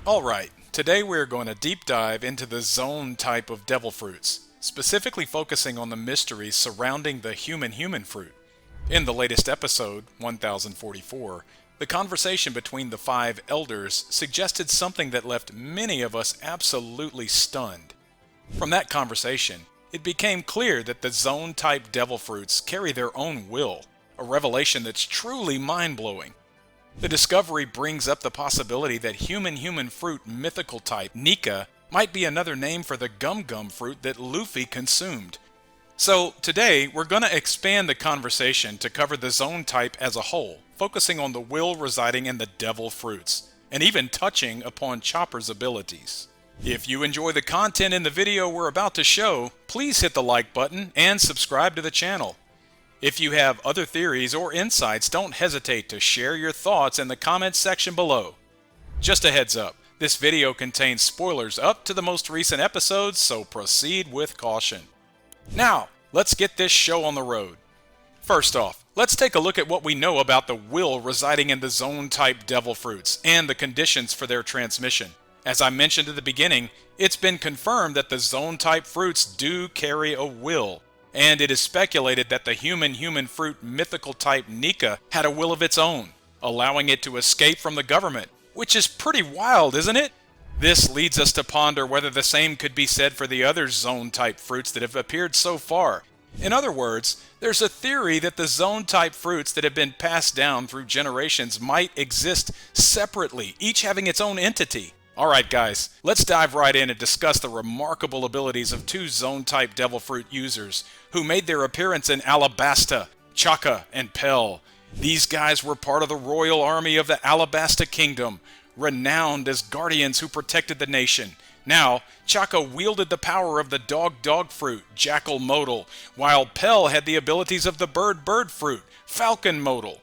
Alright, today we're going to deep dive into the zone type of devil fruits, specifically focusing on the mysteries surrounding the human fruit. In the latest episode, 1044, the conversation between the five elders suggested something that left many of us absolutely stunned. From that conversation, it became clear that the zone type devil fruits carry their own will, a revelation that's truly mind-blowing. The discovery brings up the possibility that human fruit mythical type Nika might be another name for the gum fruit that Luffy consumed. So today we're going to expand the conversation to cover the zone type as a whole, focusing on the will residing in the devil fruits, and even touching upon Chopper's abilities. If you enjoy the content in the video we're about to show, please hit the like button and subscribe to the channel. If you have other theories or insights, don't hesitate to share your thoughts in the comments section below. Just a heads up, this video contains spoilers up to the most recent episodes, so proceed with caution. Now, let's get this show on the road. First off, let's take a look at what we know about the will residing in the zone-type devil fruits and the conditions for their transmission. As I mentioned at the beginning, it's been confirmed that the zone-type fruits do carry a will. And it is speculated that the human fruit mythical type Nika had a will of its own, allowing it to escape from the government, which is pretty wild, isn't it? This leads us to ponder whether the same could be said for the other zone type fruits that have appeared so far. In other words, there's a theory that the zone type fruits that have been passed down through generations might exist separately, each having its own entity. Alright guys, let's dive right in and discuss the remarkable abilities of two zone-type devil fruit users who made their appearance in Alabasta, Chaka, and Pell. These guys were part of the royal army of the Alabasta Kingdom, renowned as guardians who protected the nation. Now, Chaka wielded the power of the dog fruit, Jackal Modal, while Pell had the abilities of the bird fruit, Falcon Modal.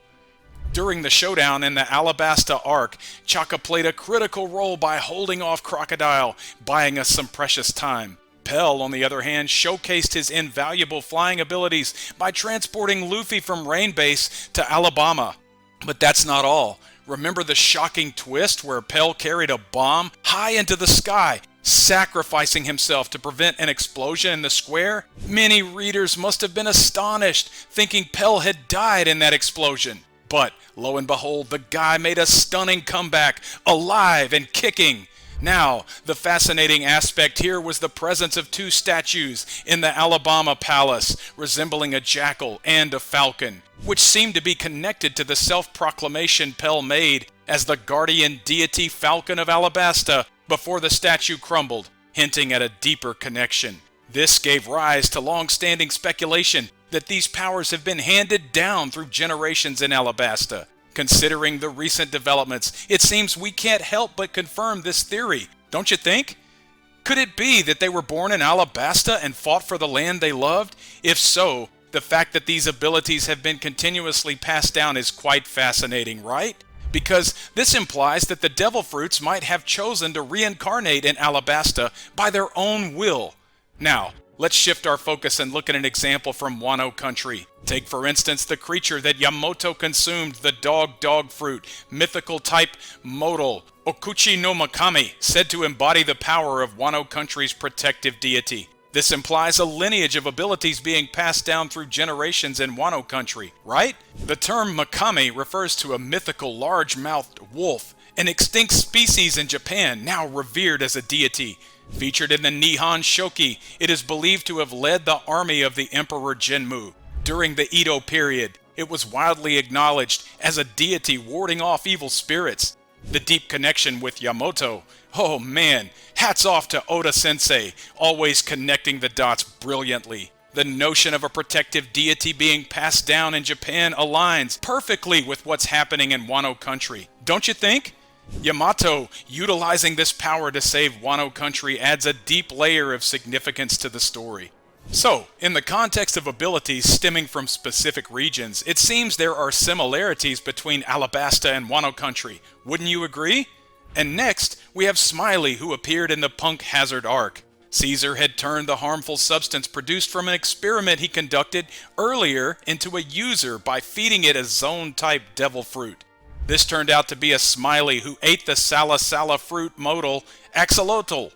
During the showdown in the Alabasta arc, Chaka played a critical role by holding off Crocodile, buying us some precious time. Pell, on the other hand, showcased his invaluable flying abilities by transporting Luffy from Rain Base to Alabama. But that's not all. Remember the shocking twist where Pell carried a bomb high into the sky, sacrificing himself to prevent an explosion in the square? Many readers must have been astonished, thinking Pell had died in that explosion. But, lo and behold, the guy made a stunning comeback, alive and kicking. Now, the fascinating aspect here was the presence of two statues in the Alabama Palace, resembling a jackal and a falcon, which seemed to be connected to the self-proclamation Pell made as the guardian deity Falcon of Alabasta before the statue crumbled, hinting at a deeper connection. This gave rise to long-standing speculation that these powers have been handed down through generations in Alabasta. Considering the recent developments, it seems we can't help but confirm this theory, don't you think? Could it be that they were born in Alabasta and fought for the land they loved? If so, the fact that these abilities have been continuously passed down is quite fascinating, right? Because this implies that the devil fruits might have chosen to reincarnate in Alabasta by their own will. Now, let's shift our focus and look at an example from Wano country. Take for instance the creature that Yamato consumed, the dog fruit, mythical type Modal, Okuchi no Makami, said to embody the power of Wano country's protective deity. This implies a lineage of abilities being passed down through generations in Wano country, right? The term Makami refers to a mythical large-mouthed wolf, an extinct species in Japan, now revered as a deity. Featured in the Nihon Shoki, it is believed to have led the army of the Emperor Jinmu. During the Edo period, it was widely acknowledged as a deity warding off evil spirits. The deep connection with Yamato. Oh man, hats off to Oda-Sensei, always connecting the dots brilliantly. The notion of a protective deity being passed down in Japan aligns perfectly with what's happening in Wano country, don't you think? Yamato utilizing this power to save Wano country adds a deep layer of significance to the story. So, in the context of abilities stemming from specific regions, it seems there are similarities between Alabasta and Wano country, wouldn't you agree? And next, we have Smiley, who appeared in the Punk Hazard arc. Caesar had turned the harmful substance produced from an experiment he conducted earlier into a user by feeding it a zone-type devil fruit. This turned out to be a Smiley who ate the Sala Sala fruit modal axolotl.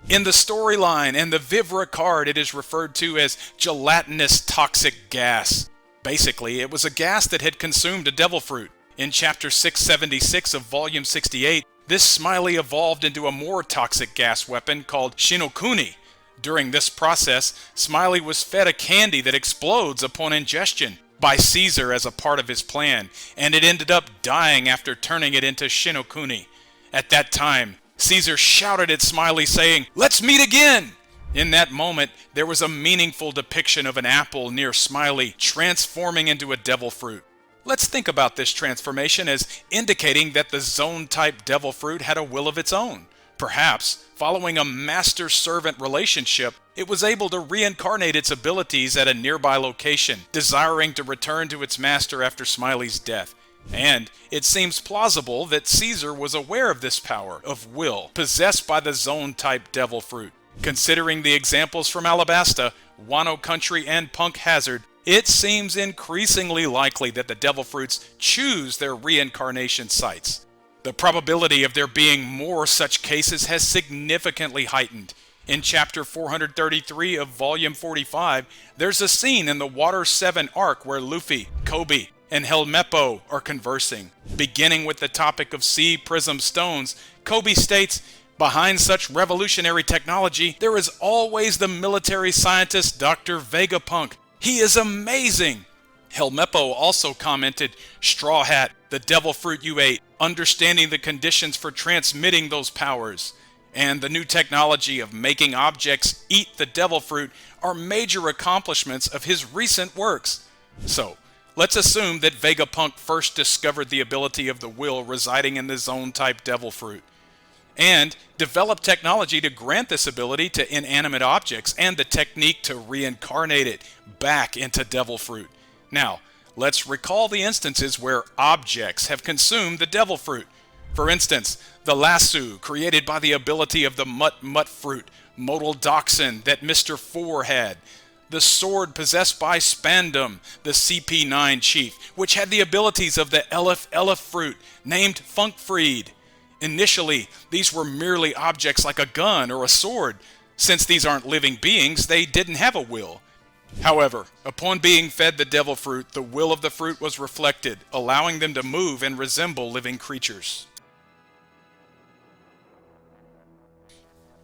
In the storyline and the Vivra card, it is referred to as gelatinous toxic gas. Basically, it was a gas that had consumed a devil fruit. In chapter 676 of volume 68, this Smiley evolved into a more toxic gas weapon called Shinokuni. During this process, Smiley was fed a candy that explodes upon ingestion by Caesar as a part of his plan, and it ended up dying after turning it into Shinokuni. At that time, Caesar shouted at Smiley saying, "Let's meet again!" In that moment, there was a meaningful depiction of an apple near Smiley transforming into a devil fruit. Let's think about this transformation as indicating that the zone-type devil fruit had a will of its own. Perhaps, following a master-servant relationship, it was able to reincarnate its abilities at a nearby location, desiring to return to its master after Smiley's death. And it seems plausible that Caesar was aware of this power of will possessed by the zone-type devil fruit. Considering the examples from Alabasta, Wano Country, and Punk Hazard, it seems increasingly likely that the devil fruits choose their reincarnation sites. The probability of there being more such cases has significantly heightened. In chapter 433 of volume 45, there's a scene in the Water 7 arc where Luffy, Kobe, and Helmeppo are conversing. Beginning with the topic of sea prism stones, Kobe states, "Behind such revolutionary technology, there is always the military scientist Dr. Vegapunk. He is amazing." Helmeppo also commented, "Straw Hat, the devil fruit you ate, understanding the conditions for transmitting those powers, and the new technology of making objects eat the devil fruit are major accomplishments of his recent works." So, let's assume that Vegapunk first discovered the ability of the will residing in the zone-type devil fruit, and developed technology to grant this ability to inanimate objects and the technique to reincarnate it back into devil fruit. Now, let's recall the instances where objects have consumed the devil fruit. For instance, the lasso created by the ability of the Mut fruit, modal dachshund that Mr. 4 had. The sword possessed by Spandam, the CP9 chief, which had the abilities of the Elif fruit, named Funkfried. Initially, these were merely objects like a gun or a sword. Since these aren't living beings, they didn't have a will. However, upon being fed the devil fruit, the will of the fruit was reflected, allowing them to move and resemble living creatures.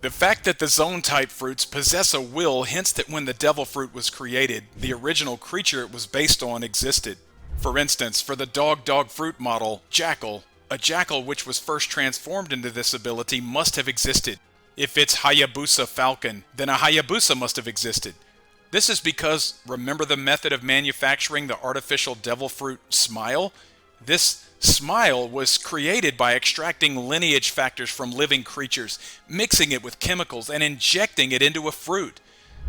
The fact that the zone-type fruits possess a will hints that when the devil fruit was created, the original creature it was based on existed. For instance, for the dog fruit model, Jackal, a jackal which was first transformed into this ability must have existed. If it's Hayabusa Falcon, then a Hayabusa must have existed. This is because, remember the method of manufacturing the artificial devil fruit Smile? This Smile was created by extracting lineage factors from living creatures, mixing it with chemicals, and injecting it into a fruit.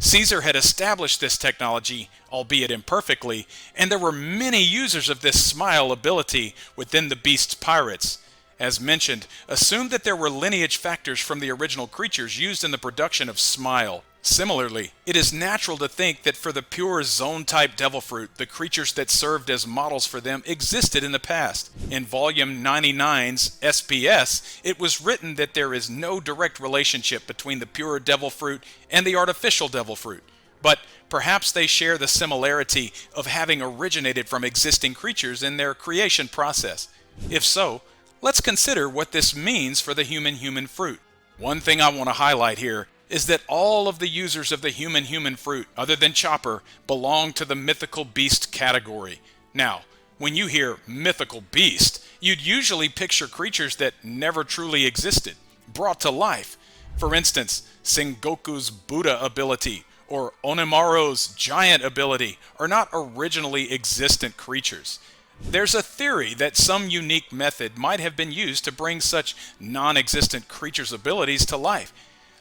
Caesar had established this technology, albeit imperfectly, and there were many users of this Smile ability within the Beast's pirates. As mentioned, assume that there were lineage factors from the original creatures used in the production of Smile. Similarly, it is natural to think that for the pure zone-type devil fruit, the creatures that served as models for them existed in the past. In Volume 99's SPS, it was written that there is no direct relationship between the pure devil fruit and the artificial devil fruit, but perhaps they share the similarity of having originated from existing creatures in their creation process. If so, let's consider what this means for the human fruit. One thing I want to highlight here is that all of the users of the human fruit, other than Chopper, belong to the mythical beast category. Now, when you hear mythical beast, you'd usually picture creatures that never truly existed, brought to life. For instance, Sengoku's Buddha ability or Onimaru's giant ability are not originally existent creatures. There's a theory that some unique method might have been used to bring such non-existent creatures' abilities to life.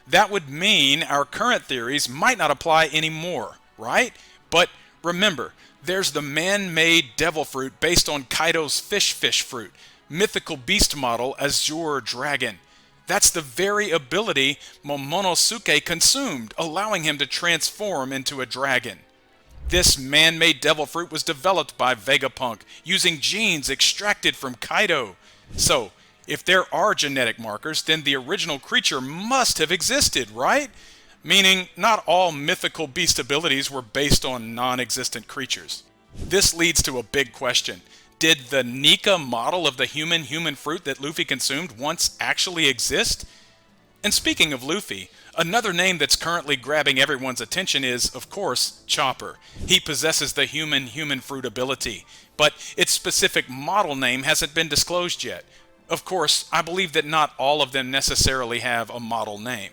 That would mean our current theories might not apply anymore, right? But remember, there's the man-made devil fruit based on Kaido's fish fruit, mythical beast model Azure Dragon. That's the very ability Momonosuke consumed, allowing him to transform into a dragon. This man-made devil fruit was developed by Vegapunk using genes extracted from Kaido. So, if there are genetic markers, then the original creature must have existed, right? Meaning, not all mythical beast abilities were based on non-existent creatures. This leads to a big question. Did the Nika model of the human fruit that Luffy consumed once actually exist? And speaking of Luffy, another name that's currently grabbing everyone's attention is, of course, Chopper. He possesses the human fruit ability, but its specific model name hasn't been disclosed yet. Of course, I believe that not all of them necessarily have a model name.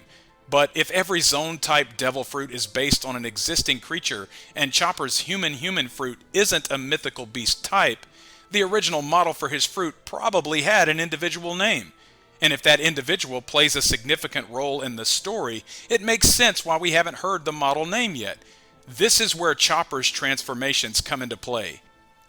But if every zone-type devil fruit is based on an existing creature, and Chopper's human fruit isn't a mythical beast type, the original model for his fruit probably had an individual name. And if that individual plays a significant role in the story, it makes sense why we haven't heard the model name yet. This is where Chopper's transformations come into play.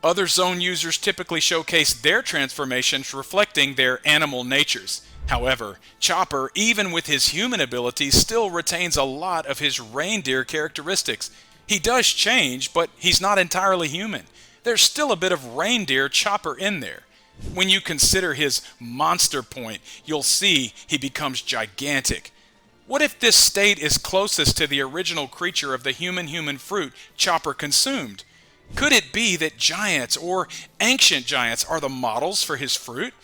Other zone users typically showcase their transformations reflecting their animal natures. However, Chopper, even with his human abilities, still retains a lot of his reindeer characteristics. He does change, but he's not entirely human. There's still a bit of reindeer Chopper in there. When you consider his monster point, you'll see he becomes gigantic. What if this state is closest to the original creature of the human fruit Chopper consumed? Could it be that giants or ancient giants are the models for his fruit?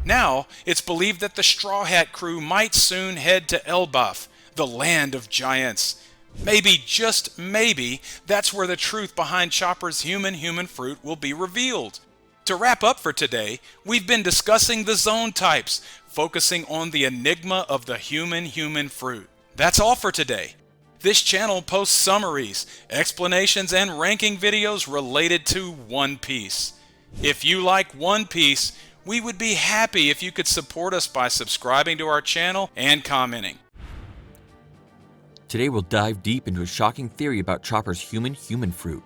Now, it's believed that the Straw Hat crew might soon head to Elbaf, the land of giants. Maybe, just maybe, that's where the truth behind Chopper's human fruit will be revealed. To wrap up for today, we've been discussing the zone types, focusing on the enigma of the human fruit. That's all for today. This channel posts summaries, explanations, and ranking videos related to One Piece. If you like One Piece, we would be happy if you could support us by subscribing to our channel and commenting. Today we'll dive deep into a shocking theory about Chopper's human fruit.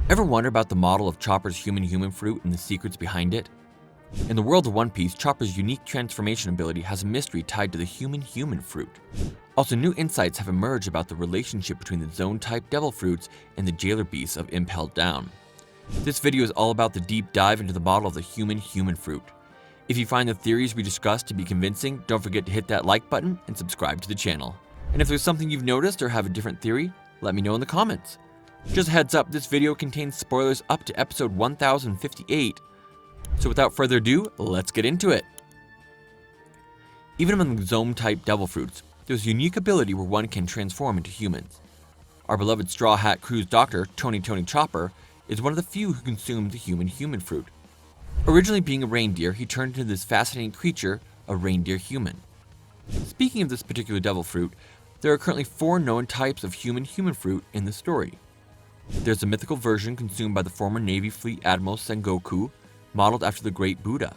Ever wonder about the model of Chopper's human fruit and the secrets behind it? In the world of One Piece, Chopper's unique transformation ability has a mystery tied to the human fruit. Also, new insights have emerged about the relationship between the zone-type devil fruits and the jailer beasts of Impelled Down. This video is all about the deep dive into the model of the human fruit. If you find the theories we discussed to be convincing, don't forget to hit that like button and subscribe to the channel. And if there's something you've noticed or have a different theory, let me know in the comments. Just a heads up, this video contains spoilers up to episode 1058. So without further ado, let's get into it. Even among the zone-type devil fruits, there's a unique ability where one can transform into humans. Our beloved Straw Hat Crew's doctor, Tony Chopper, is one of the few who consumed the human fruit. Originally being a reindeer, he turned into this fascinating creature, a reindeer human. Speaking of this particular devil fruit, there are currently 4 known types of human fruit in the story. There's a mythical version consumed by the former Navy Fleet Admiral Sengoku, modeled after the Great Buddha.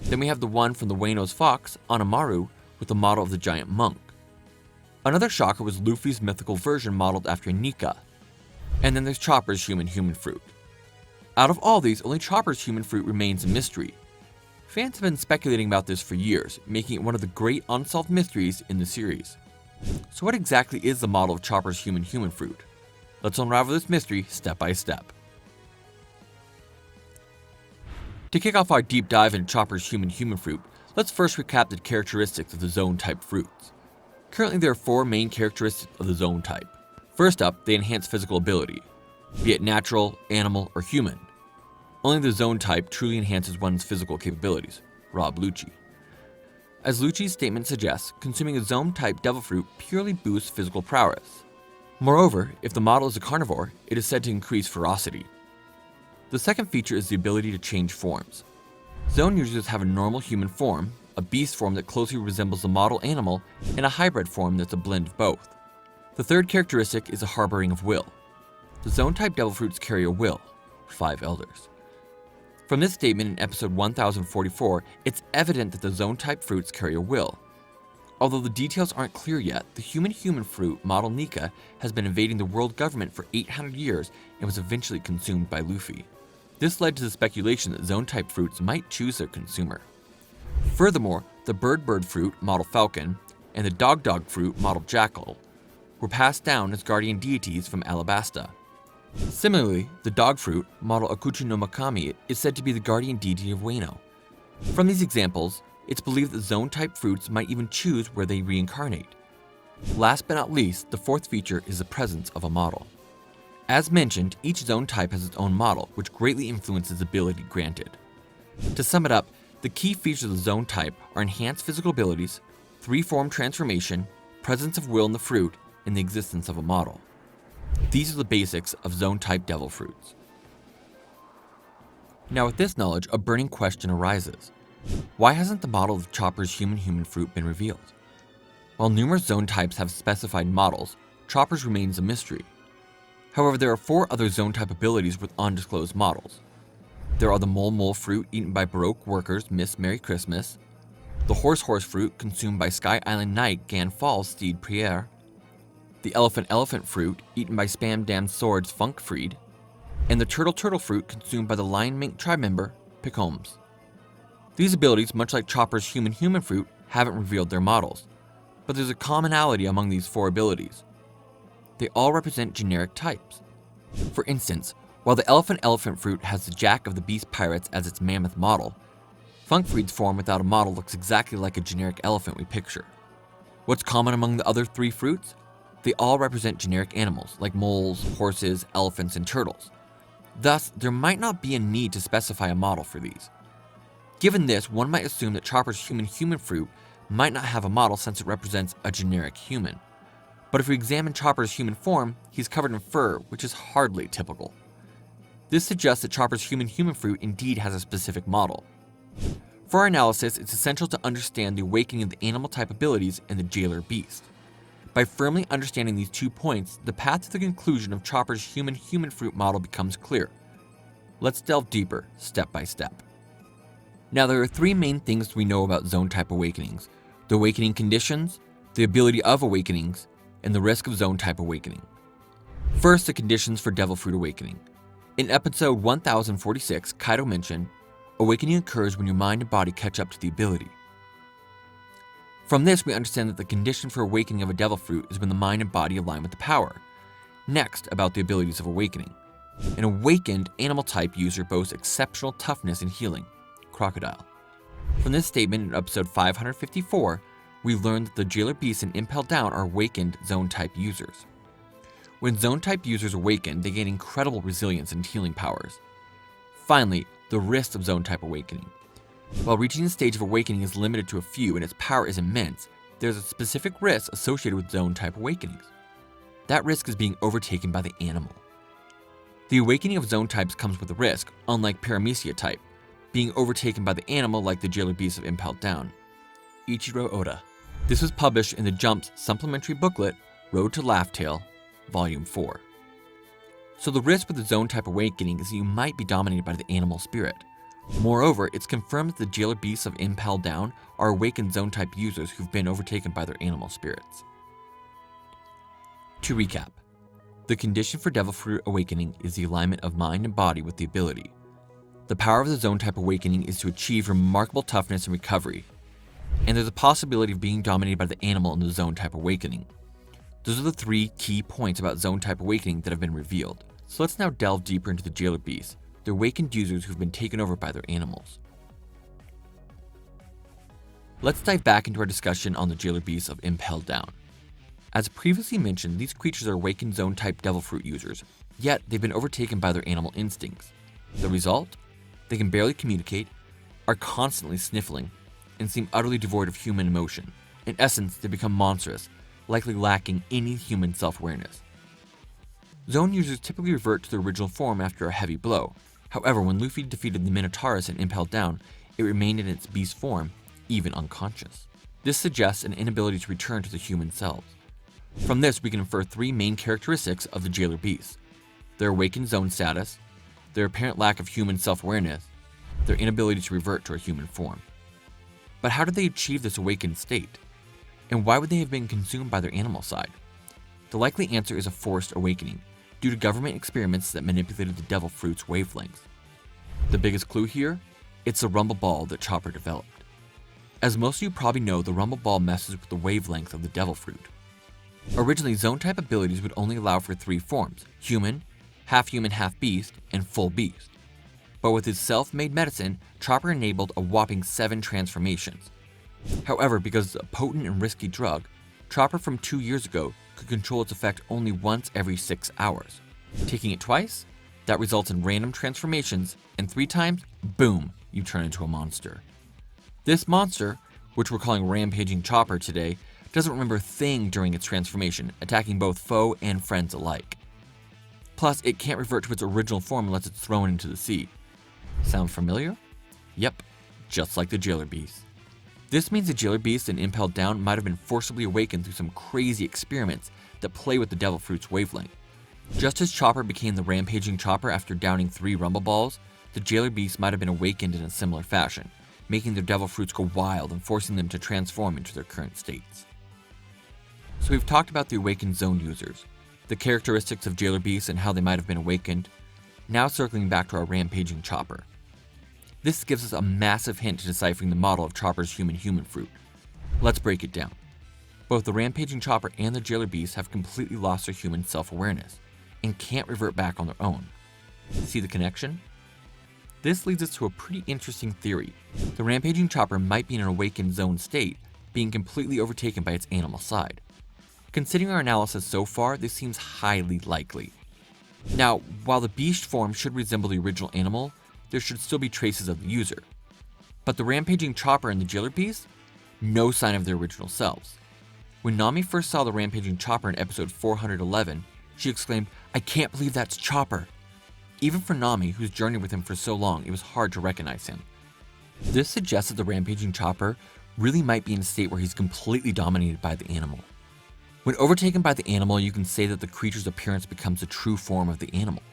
Then we have the one from the Wano's Fox, Anamaru, with the model of the giant monk. Another shocker was Luffy's mythical version modeled after Nika. And then there's Chopper's human fruit. Out of all these, only Chopper's human fruit remains a mystery. Fans have been speculating about this for years, making it one of the great unsolved mysteries in the series. So what exactly is the model of Chopper's human fruit? Let's unravel this mystery step by step. To kick off our deep dive into Chopper's human fruit, let's first recap the characteristics of the zone-type fruits. Currently there are 4 main characteristics of the zone type. First up, they enhance physical ability, be it natural, animal, or human. Only the zone type truly enhances one's physical capabilities. Rob Lucci. As Lucci's statement suggests, consuming a zone-type devil fruit purely boosts physical prowess. Moreover, if the model is a carnivore, it is said to increase ferocity. The second feature is the ability to change forms. Zone users have a normal human form, a beast form that closely resembles the model animal, and a hybrid form that's a blend of both. The third characteristic is a harboring of will. The zone-type devil fruits carry a will, 5 elders. From this statement in episode 1044, it's evident that the zone-type fruits carry a will. Although the details aren't clear yet, the human fruit model Nika has been invading the world government for 800 years and was eventually consumed by Luffy. This led to the speculation that zone-type fruits might choose their consumer. Furthermore, the bird fruit model Falcon and the dog fruit model Jackal were passed down as guardian deities from Alabasta. Similarly, the dog fruit, model Akuchi no Makami, is said to be the guardian deity of Wano. From these examples, it's believed that zone-type fruits might even choose where they reincarnate. Last but not least, the fourth feature is the presence of a model. As mentioned, each zone type has its own model, which greatly influences the ability granted. To sum it up, the key features of the zone type are enhanced physical abilities, three-form transformation, presence of will in the fruit, and the existence of a model. These are the basics of zone-type devil fruits. Now with this knowledge, a burning question arises. Why hasn't the model of Chopper's human fruit been revealed? While numerous zone types have specified models, Chopper's remains a mystery. However, there are 4 other zone type abilities with undisclosed models. There are the mole fruit eaten by Baroque workers Miss Merry Christmas, the horse fruit consumed by Sky Island Knight Gan Falls Steed Priere, the elephant fruit eaten by Spam Damn Swords Funkfried, and the turtle fruit consumed by the lion mink tribe member Picombs. These abilities, much like Chopper's human fruit, haven't revealed their models, but there's a commonality among these 4 abilities. They all represent generic types. For instance, while the elephant fruit has the Jack of the Beast Pirates as its mammoth model, Funkfried's form without a model looks exactly like a generic elephant we picture. What's common among the other 3 fruits? They all represent generic animals like moles, horses, elephants, and turtles. Thus, there might not be a need to specify a model for these. Given this, one might assume that Chopper's human fruit might not have a model since it represents a generic human. But if we examine Chopper's human form, he's covered in fur, which is hardly typical. This suggests that Chopper's human fruit indeed has a specific model. For our analysis, it's essential to understand the awakening of the animal type abilities and the jailer beast. By firmly understanding these 2 points, the path to the conclusion of Chopper's human fruit model becomes clear. Let's delve deeper, step by step. Now there are 3 main things we know about zone type awakenings: the awakening conditions, the ability of awakenings, and the risk of zone type awakening. First, the conditions for devil fruit awakening. In episode 1046, Kaido mentioned, awakening occurs when your mind and body catch up to the ability. From this, we understand that the condition for awakening of a devil fruit is when the mind and body align with the power. Next, about the abilities of awakening. An awakened animal type user boasts exceptional toughness and healing. Crocodile. From this statement in episode 554, we learned that the jailer beasts and impelled down are awakened zone type users. When zone type users awaken, they gain incredible resilience and healing powers. Finally, the risk of zone type awakening. While reaching the stage of awakening is limited to a few and its power is immense, there's a specific risk associated with zone type awakenings. That risk is being overtaken by the animal. The awakening of zone types comes with a risk, unlike Paramecia type, being overtaken by the animal like the jailer beasts of Impelled Down. Ichiro Oda. This was published in the Jump's supplementary booklet, Road to Laugh Tale, Volume 4. So the risk with the zone type awakening is that you might be dominated by the animal spirit. Moreover, it's confirmed that the jailer beasts of Impelled Down are awakened zone type users who've been overtaken by their animal spirits. To recap, the condition for devil fruit awakening is the alignment of mind and body with the ability. The power of the zone type awakening is to achieve remarkable toughness and recovery, and there's a possibility of being dominated by the animal in the zone type awakening. Those are the 3 key points about zone type awakening that have been revealed. So let's now delve deeper into the jailer beasts, the awakened users who've been taken over by their animals. Let's dive back into our discussion on the jailer beasts of Impelled Down. As previously mentioned, these creatures are awakened zone type devil fruit users, yet they've been overtaken by their animal instincts. The result? They can barely communicate, are constantly sniffling, and seem utterly devoid of human emotion. In essence, they become monstrous, likely lacking any human self-awareness. Zone users typically revert to their original form after a heavy blow. However, when Luffy defeated the Minotaurus and Impelled Down, it remained in its beast form, even unconscious. This suggests an inability to return to the human selves. From this, we can infer 3 main characteristics of the jailer beasts: their awakened zone status, their apparent lack of human self-awareness, their inability to revert to a human form. But how did they achieve this awakened state? And why would they have been consumed by their animal side? The likely answer is a forced awakening, due to government experiments that manipulated the devil fruit's wavelengths. The biggest clue here? It's the rumble ball that Chopper developed. As most of you probably know, the rumble ball messes with the wavelength of the devil fruit. Originally, zone type abilities would only allow for 3 forms: human, half human, half beast, and full beast. But with his self-made medicine, Chopper enabled a whopping 7 transformations. However, because it's a potent and risky drug, Chopper from 2 years ago could control its effect only once every 6 hours. Taking it twice, that results in random transformations, and 3 times, boom, you turn into a monster. This monster, which we're calling Rampaging Chopper today, doesn't remember a thing during its transformation, attacking both foe and friends alike. Plus, it can't revert to its original form unless it's thrown into the sea. Sound familiar? Yep, just like the Jailer Beast. This means the Jailer Beast and Impelled Down might have been forcibly awakened through some crazy experiments that play with the Devil Fruit's wavelength. Just as Chopper became the Rampaging Chopper after downing 3 Rumble Balls, the Jailer Beast might have been awakened in a similar fashion, making their Devil Fruits go wild and forcing them to transform into their current states. So we've talked about the Awakened Zone users, the characteristics of Jailer Beasts and how they might have been awakened. Now circling back to our Rampaging Chopper. This gives us a massive hint to deciphering the model of Chopper's human fruit. Let's break it down. Both the Rampaging Chopper and the Jailer Beast have completely lost their human self-awareness and can't revert back on their own. See the connection? This leads us to a pretty interesting theory. The Rampaging Chopper might be in an Awakened Zone state, being completely overtaken by its animal side. Considering our analysis so far, this seems highly likely. Now, while the beast form should resemble the original animal, there should still be traces of the user. But the Rampaging Chopper and the Jailer Beast? No sign of their original selves. When Nami first saw the Rampaging Chopper in episode 411, she exclaimed, "I can't believe that's Chopper!" Even for Nami, who's journeyed with him for so long, it was hard to recognize him. This suggests that the Rampaging Chopper really might be in a state where he's completely dominated by the animal. When overtaken by the animal, you can say that the creature's appearance becomes the true form of the animal.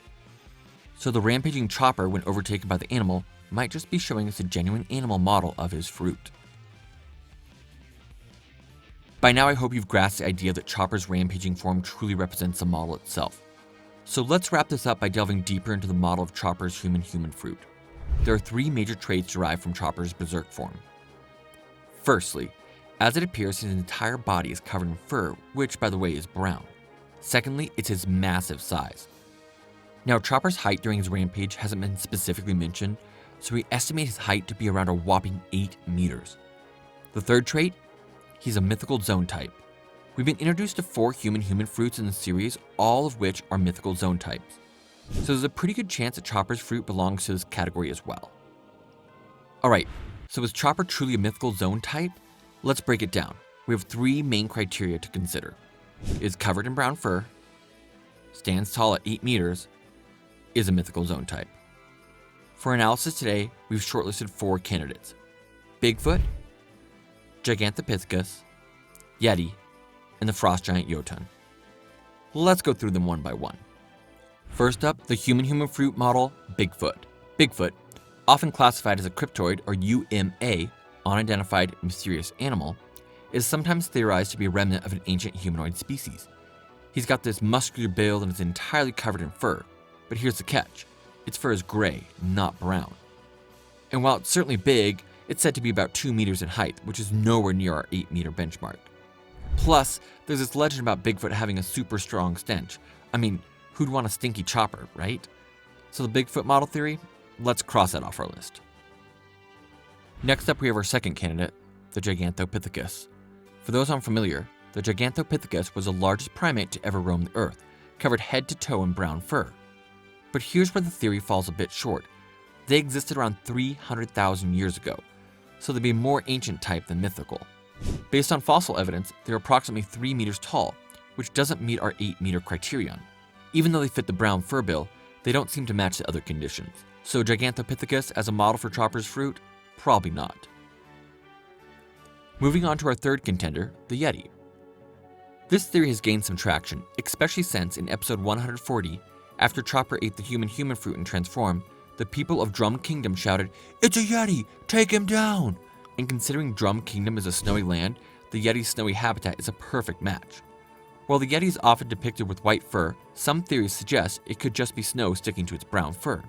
So the Rampaging Chopper, when overtaken by the animal, might just be showing us a genuine animal model of his fruit. By now I hope you've grasped the idea that Chopper's rampaging form truly represents the model itself. So let's wrap this up by delving deeper into the model of Chopper's human fruit. There are 3 major traits derived from Chopper's berserk form. Firstly, as it appears, his entire body is covered in fur, which by the way is brown. Secondly, it's his massive size. Now, Chopper's height during his rampage hasn't been specifically mentioned, so we estimate his height to be around a whopping 8 meters. The third trait? He's a mythical zone type. We've been introduced to 4 human fruits in the series, all of which are mythical zone types. So there's a pretty good chance that Chopper's fruit belongs to this category as well. Alright, so is Chopper truly a mythical zone type? Let's break it down. We have 3 main criteria to consider. Is covered in brown fur, stands tall at 8 meters, is a mythical zone type. For analysis today, we've shortlisted 4 candidates: Bigfoot, Gigantopithecus, Yeti, and the frost giant Jotun. Let's go through them one by one. First up, the human fruit model, Bigfoot. Bigfoot, often classified as a cryptoid or UMA, unidentified mysterious animal, is sometimes theorized to be a remnant of an ancient humanoid species. He's got this muscular build and is entirely covered in fur, but here's the catch: its fur is gray, not brown. And while it's certainly big, it's said to be about 2 meters in height, which is nowhere near our 8-meter benchmark. Plus, there's this legend about Bigfoot having a super strong stench. I mean, who'd want a stinky chopper, right? So the Bigfoot model theory, let's cross that off our list. Next up, we have our second candidate, the Gigantopithecus. For those unfamiliar, the Gigantopithecus was the largest primate to ever roam the earth, covered head to toe in brown fur. But here's where the theory falls a bit short. They existed around 300,000 years ago, so they'd be a more ancient type than mythical. Based on fossil evidence, they're approximately 3 meters tall, which doesn't meet our 8-meter criterion. Even though they fit the brown fur bill, they don't seem to match the other conditions. So Gigantopithecus as a model for Chopper's fruit? Probably not. Moving on to our third contender, the Yeti. This theory has gained some traction, especially since in episode 140, after Chopper ate the human fruit and transformed, the people of Drum Kingdom shouted, "It's a Yeti! Take him down!" And considering Drum Kingdom is a snowy land, the Yeti's snowy habitat is a perfect match. While the Yeti is often depicted with white fur, some theories suggest it could just be snow sticking to its brown fur.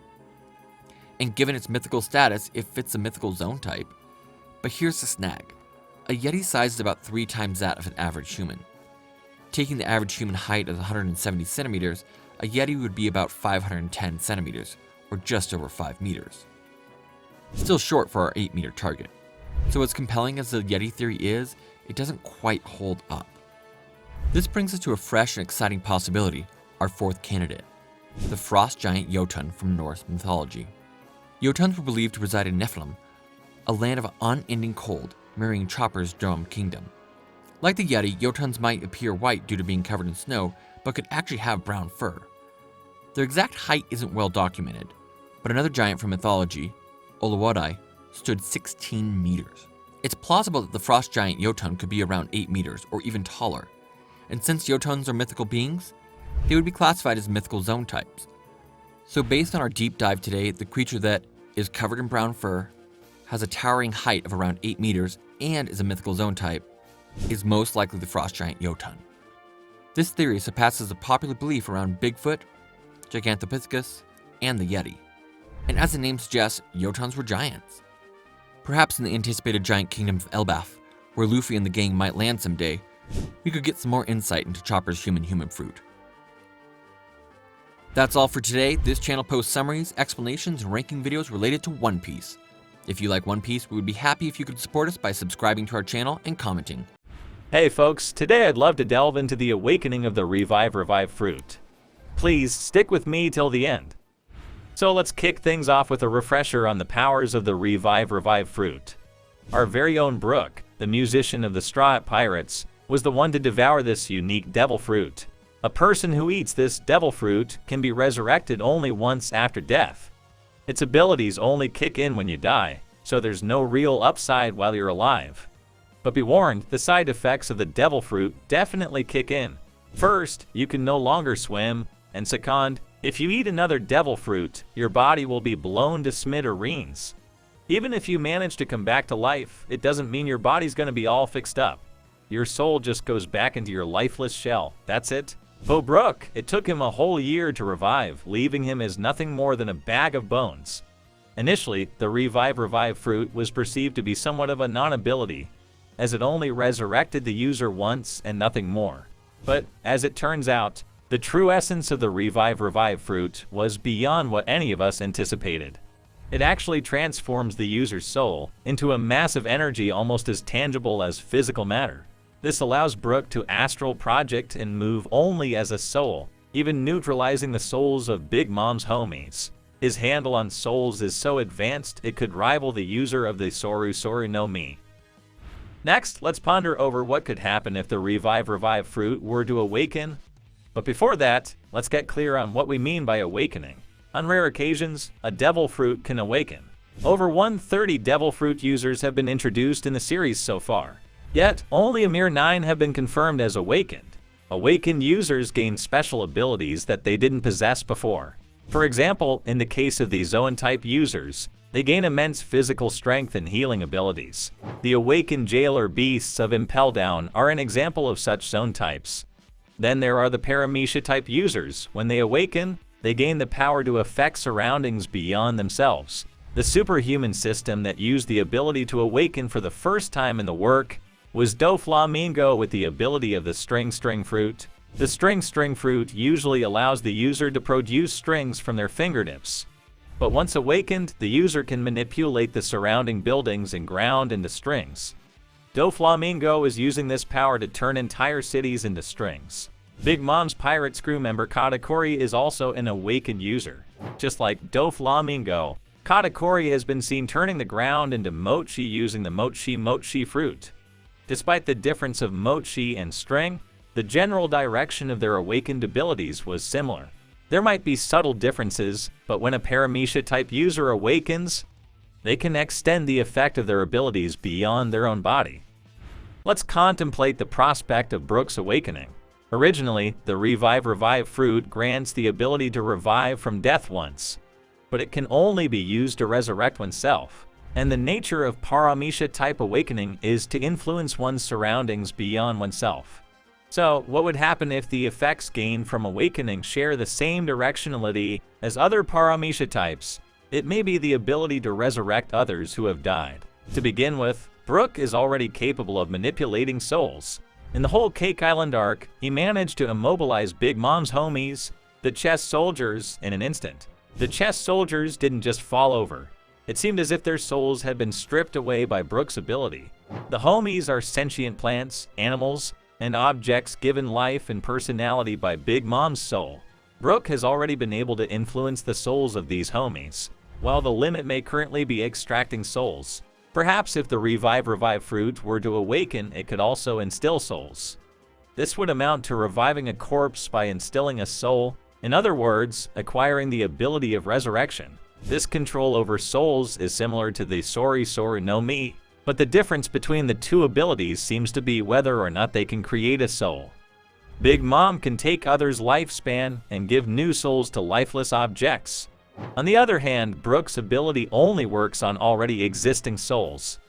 And given its mythical status, it fits a mythical zone type. But here's the snag. A Yeti's size is about 3 times that of an average human. Taking the average human height of 170 centimeters, a Yeti would be about 510 centimeters, or just over 5 meters. Still short for our 8-meter target. So as compelling as the Yeti theory is, it doesn't quite hold up. This brings us to a fresh and exciting possibility, our fourth candidate, the frost giant Jotun from Norse mythology. Jotuns were believed to reside in Nephilim, a land of unending cold, mirroring Chopper's Drum Kingdom. Like the Yeti, Jotuns might appear white due to being covered in snow, but could actually have brown fur. Their exact height isn't well documented, but another giant from mythology, Oluwadai, stood 16 meters. It's plausible that the frost giant Jotun could be around 8 meters or even taller, and since Jotuns are mythical beings, they would be classified as mythical zone types. So based on our deep dive today, the creature that is covered in brown fur, has a towering height of around 8 meters, and is a mythical zone type, is most likely the frost giant Jotun. This theory surpasses the popular belief around Bigfoot, Gigantopithecus, and the Yeti. And as the name suggests, Jotuns were giants. Perhaps in the anticipated giant kingdom of Elbaf, where Luffy and the gang might land someday, we could get some more insight into Chopper's human fruit. That's all for today. This channel posts summaries, explanations, and ranking videos related to One Piece. If you like One Piece, we would be happy if you could support us by subscribing to our channel and commenting. Hey folks, today I'd love to delve into the awakening of the Revive fruit. Please stick with me till the end. So let's kick things off with a refresher on the powers of the Revive fruit. Our very own Brook, the musician of the Straw Hat Pirates, was the one to devour this unique devil fruit. A person who eats this devil fruit can be resurrected only once after death. Its abilities only kick in when you die, so there's no real upside while you're alive. But be warned, the side effects of the devil fruit definitely kick in. First, you can no longer swim, and second, if you eat another devil fruit, your body will be blown to smithereens. Even if you manage to come back to life, it doesn't mean your body's gonna be all fixed up. Your soul just goes back into your lifeless shell, that's it. For Brook, it took him a whole year to revive, leaving him as nothing more than a bag of bones. Initially, the Revive fruit was perceived to be somewhat of a non-ability, as it only resurrected the user once and nothing more. But, as it turns out, the true essence of the Revive fruit was beyond what any of us anticipated. It actually transforms the user's soul into a massive energy almost as tangible as physical matter. This allows Brook to astral project and move only as a soul, even neutralizing the souls of Big Mom's homies. His handle on souls is so advanced it could rival the user of the Soru no Mi. Next, let's ponder over what could happen if the Revive fruit were to awaken. But before that, let's get clear on what we mean by awakening. On rare occasions, a devil fruit can awaken. Over 130 devil fruit users have been introduced in the series so far. Yet, only a mere 9 have been confirmed as awakened. Awakened users gain special abilities that they didn't possess before. For example, in the case of the Zoan-type users, they gain immense physical strength and healing abilities. The awakened jailer beasts of Impel Down are an example of such zone types. Then there are the Paramecia-type users. When they awaken, they gain the power to affect surroundings beyond themselves. The superhuman system that used the ability to awaken for the first time in the work was Doflamingo with the ability of the string fruit. The string fruit usually allows the user to produce strings from their fingertips. But once awakened, the user can manipulate the surrounding buildings and ground into strings. Doflamingo is using this power to turn entire cities into strings. Big Mom's Pirates crew member Katakuri is also an awakened user. Just like Doflamingo, Katakuri has been seen turning the ground into mochi using the mochi fruit. Despite the difference of mochi and string, the general direction of their awakened abilities was similar. There might be subtle differences, but when a Paramecia-type user awakens, they can extend the effect of their abilities beyond their own body. Let's contemplate the prospect of Brook's awakening. Originally, the Revive fruit grants the ability to revive from death once, but it can only be used to resurrect oneself. And the nature of Paramecia-type awakening is to influence one's surroundings beyond oneself. So, what would happen if the effects gained from awakening share the same directionality as other Paramecia types? It may be the ability to resurrect others who have died. To begin with, Brook is already capable of manipulating souls. In the whole Cake Island arc, he managed to immobilize Big Mom's homies, the chess soldiers, in an instant. The chess soldiers didn't just fall over. It seemed as if their souls had been stripped away by Brook's ability. The homies are sentient plants, animals, and objects given life and personality by Big Mom's soul. Brook has already been able to influence the souls of these homies, while the limit may currently be extracting souls. Perhaps if the revive fruit were to awaken, it could also instill souls. This would amount to reviving a corpse by instilling a soul, in other words, acquiring the ability of resurrection. This control over souls is similar to the Sori no Mi, but the difference between the two abilities seems to be whether or not they can create a soul. Big Mom can take others' lifespan and give new souls to lifeless objects. On the other hand, Brook's ability only works on already existing souls.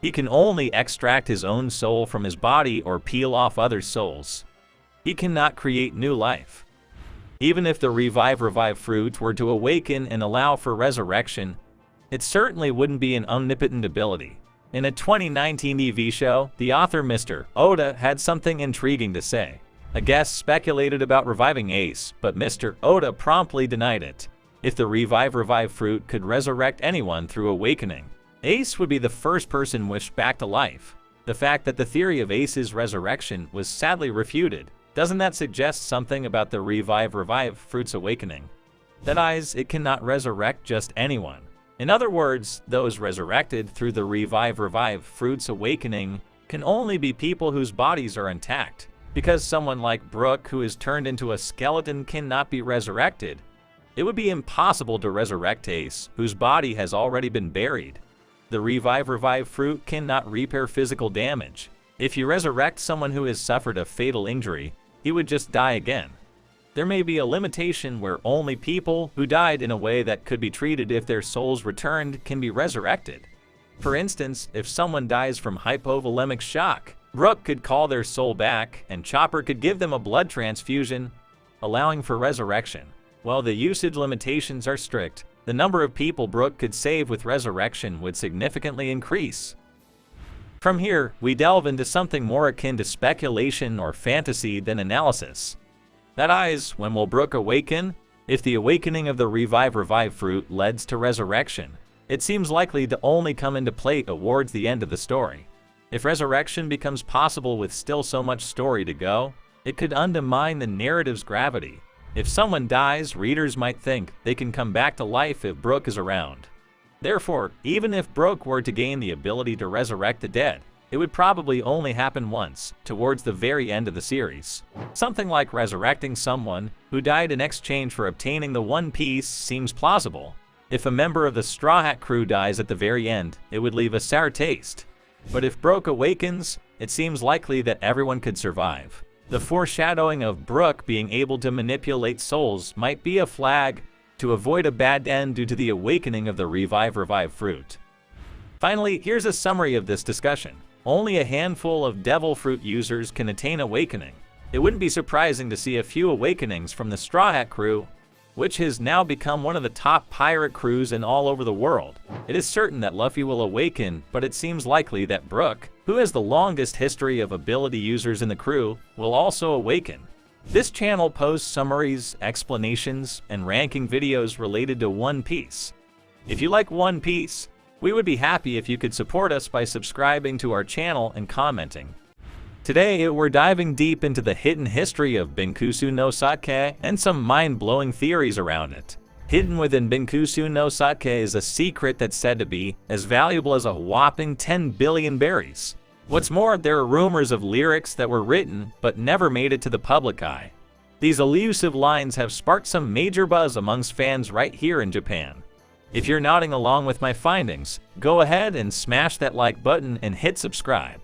He can only extract his own soul from his body or peel off other souls. He cannot create new life. Even if the revive fruit were to awaken and allow for resurrection, it certainly wouldn't be an omnipotent ability. In a 2019 TV show, the author Mr. Oda had something intriguing to say. A guest speculated about reviving Ace, but Mr. Oda promptly denied it. If the revive fruit could resurrect anyone through awakening, Ace would be the first person wished back to life. The fact that the theory of Ace's resurrection was sadly refuted, doesn't that suggest something about the revive fruit's awakening? That is, it cannot resurrect just anyone. In other words, those resurrected through the revive fruit's awakening can only be people whose bodies are intact. Because someone like Brook, who is turned into a skeleton, cannot be resurrected, it would be impossible to resurrect Ace, whose body has already been buried. The revive fruit cannot repair physical damage. If you resurrect someone who has suffered a fatal injury, he would just die again. There may be a limitation where only people who died in a way that could be treated if their souls returned can be resurrected. For instance, if someone dies from hypovolemic shock, Brook could call their soul back, and Chopper could give them a blood transfusion, allowing for resurrection. While the usage limitations are strict, the number of people Brook could save with resurrection would significantly increase. From here, we delve into something more akin to speculation or fantasy than analysis. That is, when will Brook awaken? If the awakening of the revive fruit leads to resurrection, it seems likely to only come into play towards the end of the story. If resurrection becomes possible with still so much story to go, it could undermine the narrative's gravity. If someone dies, readers might think they can come back to life if Brook is around. Therefore, even if Brook were to gain the ability to resurrect the dead, it would probably only happen once, towards the very end of the series. Something like resurrecting someone who died in exchange for obtaining the One Piece seems plausible. If a member of the Straw Hat crew dies at the very end, it would leave a sour taste. But if Brook awakens, it seems likely that everyone could survive. The foreshadowing of Brook being able to manipulate souls might be a flag to avoid a bad end due to the awakening of the revive fruit. Finally, here's a summary of this discussion. Only a handful of Devil Fruit users can attain awakening. It wouldn't be surprising to see a few awakenings from the Straw Hat crew, which has now become one of the top pirate crews in all over the world. It is certain that Luffy will awaken, but it seems likely that Brook, who has the longest history of ability users in the crew, will also awaken. This channel posts summaries, explanations, and ranking videos related to One Piece. If you like One Piece, we would be happy if you could support us by subscribing to our channel and commenting. Today, we're diving deep into the hidden history of Binkusu no Sake and some mind-blowing theories around it. Hidden within Binkusu no Sake is a secret that's said to be as valuable as a whopping 10 billion berries. What's more, there are rumors of lyrics that were written but never made it to the public eye. These elusive lines have sparked some major buzz amongst fans right here in Japan. If you're nodding along with my findings, go ahead and smash that like button and hit subscribe.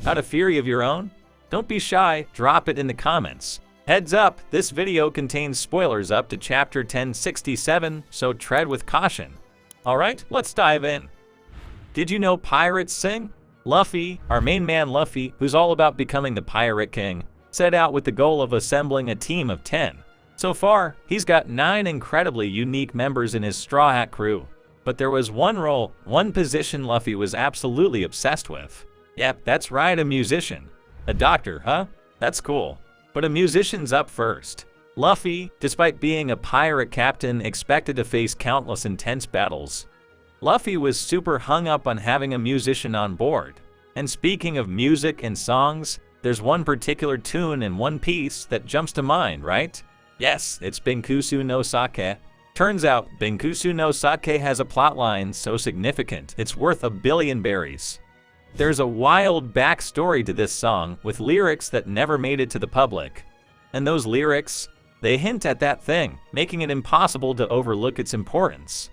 Got a theory of your own? Don't be shy, drop it in the comments. Heads up, this video contains spoilers up to chapter 1067, so tread with caution. Alright, let's dive in. Did you know pirates sing? Luffy, our main man Luffy, who's all about becoming the Pirate King, set out with the goal of assembling a team of 10. So far, he's got 9 incredibly unique members in his Straw Hat crew. But there was one role, one position Luffy was absolutely obsessed with. Yep, that's right, a musician. A doctor, huh? That's cool. But a musician's up first. Luffy, despite being a pirate captain, expected to face countless intense battles. Luffy was super hung up on having a musician on board. And speaking of music and songs, there's one particular tune in One Piece that jumps to mind, right? Yes, it's Binkusu no Sake. Turns out, Binkusu no Sake has a plotline so significant, it's worth 1 billion berries. There's a wild backstory to this song with lyrics that never made it to the public. And those lyrics, they hint at that thing, making it impossible to overlook its importance.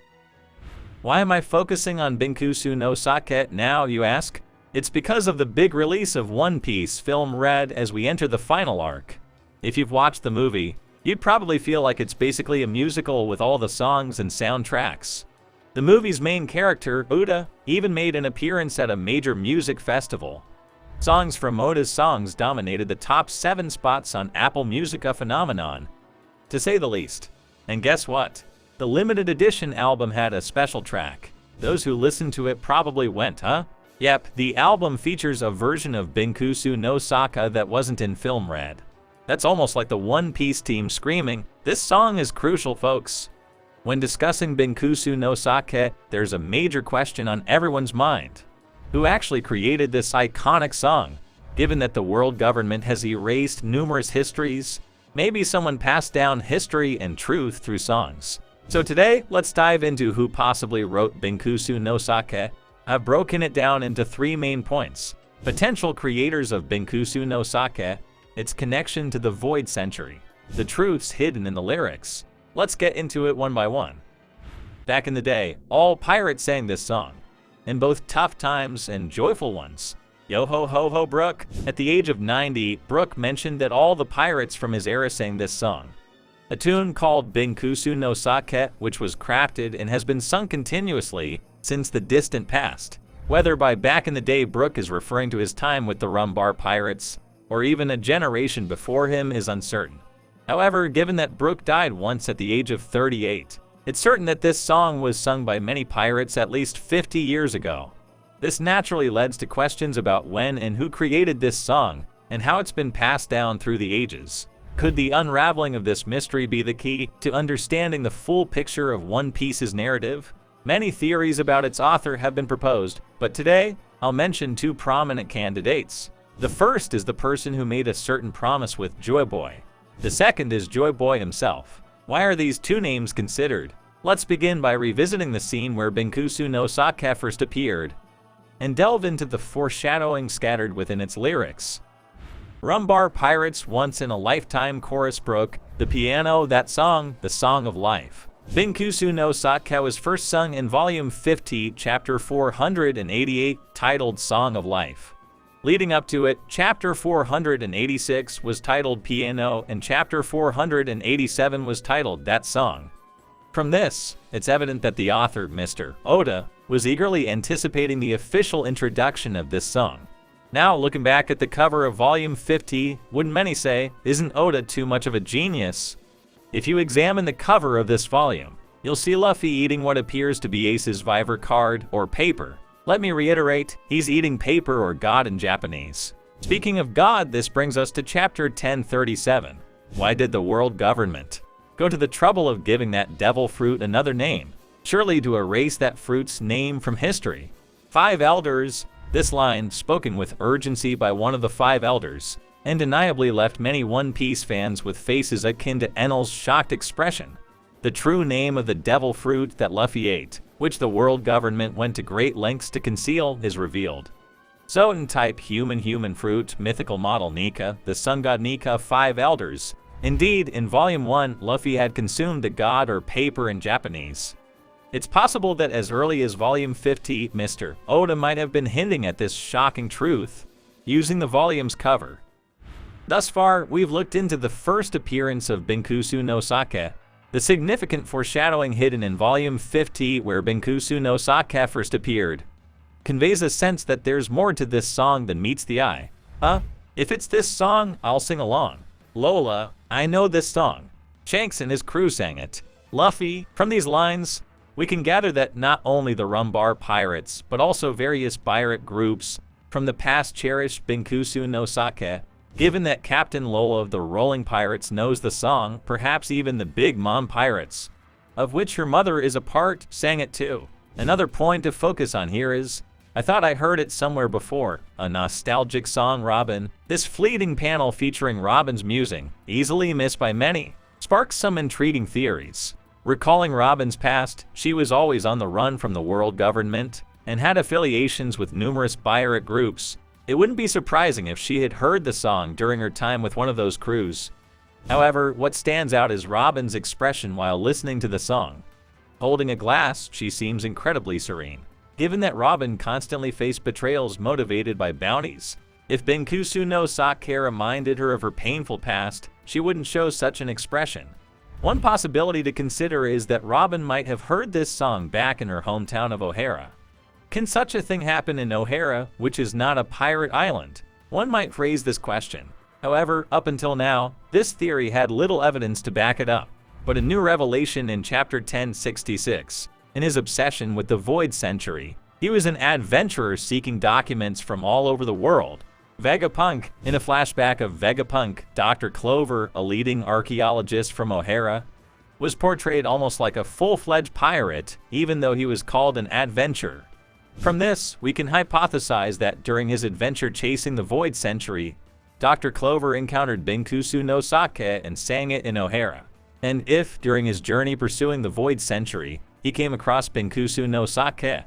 Why am I focusing on Binkusu no Sake now, you ask? It's because of the big release of One Piece film Red as we enter the final arc. If you've watched the movie, you'd probably feel like it's basically a musical with all the songs and soundtracks. The movie's main character, Oda, even made an appearance at a major music festival. Songs from Oda's songs dominated the top 7 spots on Apple Music phenomenon, to say the least. And guess what? The limited edition album had a special track. Those who listened to it probably went, huh? Yep, the album features a version of Binkusu no Sake that wasn't in film Red. That's almost like the One Piece team screaming, "This song is crucial, folks." When discussing Binkusu no Sake, there's a major question on everyone's mind. Who actually created this iconic song? Given that the world government has erased numerous histories, maybe someone passed down history and truth through songs. So today, let's dive into who possibly wrote Binkusu no Sake. I've broken it down into 3 main points. Potential creators of Binkusu no Sake, its connection to the Void Century, the truths hidden in the lyrics. Let's get into it one by one. Back in the day, all pirates sang this song, in both tough times and joyful ones. Yo ho ho ho Brook. At the age of 90, Brook mentioned that all the pirates from his era sang this song. A tune called Binkusu no Sake, which was crafted and has been sung continuously since the distant past. Whether by back in the day Brook is referring to his time with the Rumbar pirates, or even a generation before him is uncertain. However, given that Brook died once at the age of 38, it's certain that this song was sung by many pirates at least 50 years ago. This naturally leads to questions about when and who created this song, and how it's been passed down through the ages. Could the unraveling of this mystery be the key to understanding the full picture of One Piece's narrative? Many theories about its author have been proposed, but today, I'll mention 2 prominent candidates. The first is the person who made a certain promise with Joy Boy. The second is Joy Boy himself. Why are these 2 names considered? Let's begin by revisiting the scene where Binkusu no Sake first appeared, and delve into the foreshadowing scattered within its lyrics. Rumbar Pirates Once in a Lifetime chorus Brook, the piano, that song, the Song of Life. Binkusu no Sake was first sung in Volume 50, Chapter 488, titled Song of Life. Leading up to it, Chapter 486 was titled Piano, and Chapter 487 was titled That Song. From this, it's evident that the author, Mr. Oda, was eagerly anticipating the official introduction of this song. Now, looking back at the cover of Volume 50, wouldn't many say, isn't Oda too much of a genius? If you examine the cover of this volume, you'll see Luffy eating what appears to be Ace's Viver card, or paper. Let me reiterate, he's eating paper or God in Japanese. Speaking of God, this brings us to Chapter 1037. Why did the world government go to the trouble of giving that devil fruit another name? Surely to erase that fruit's name from history. 5 elders. This line, spoken with urgency by one of the 5 elders, undeniably left many One Piece fans with faces akin to Enel's shocked expression. The true name of the devil fruit that Luffy ate, which the world government went to great lengths to conceal, is revealed. Zoan-type human fruit, mythical model Nika, the sun god Nika, 5 elders. Indeed, in Volume 1, Luffy had consumed the god or paper in Japanese. It's possible that as early as Volume 50, Mr. Oda might have been hinting at this shocking truth, using the volume's cover. Thus far, we've looked into the first appearance of Binkusu no Sake, the significant foreshadowing hidden in Volume 50 where Binkusu no Sake first appeared, conveys a sense that there's more to this song than meets the eye. If it's this song, I'll sing along. Lola, I know this song. Shanks and his crew sang it. Luffy, from these lines, we can gather that not only the Rumbar pirates, but also various pirate groups from the past cherished Binkusu no Sake. Given that Captain Lola of the Rolling Pirates knows the song, perhaps even the Big Mom Pirates, of which her mother is a part, sang it too. Another point to focus on here is, I thought I heard it somewhere before, a nostalgic song Robin. This fleeting panel featuring Robin's musing, easily missed by many, sparks some intriguing theories. Recalling Robin's past, she was always on the run from the world government and had affiliations with numerous pirate groups. It wouldn't be surprising if she had heard the song during her time with one of those crews. However, what stands out is Robin's expression while listening to the song. Holding a glass, she seems incredibly serene. Given that Robin constantly faced betrayals motivated by bounties, if Binkusu no Sake reminded her of her painful past, she wouldn't show such an expression. One possibility to consider is that Robin might have heard this song back in her hometown of O'Hara. Can such a thing happen in O'Hara, which is not a pirate island? One might raise this question. However, up until now, this theory had little evidence to back it up. But a new revelation in Chapter 1066. In his obsession with the Void Century, he was an adventurer seeking documents from all over the world. Vegapunk, in a flashback of Vegapunk, Dr. Clover, a leading archaeologist from O'Hara, was portrayed almost like a full-fledged pirate, even though he was called an adventurer. From this, we can hypothesize that during his adventure chasing the Void Century, Dr. Clover encountered Binkusu no Sake and sang it in O'Hara. And if, during his journey pursuing the Void Century, he came across Binkusu no Sake,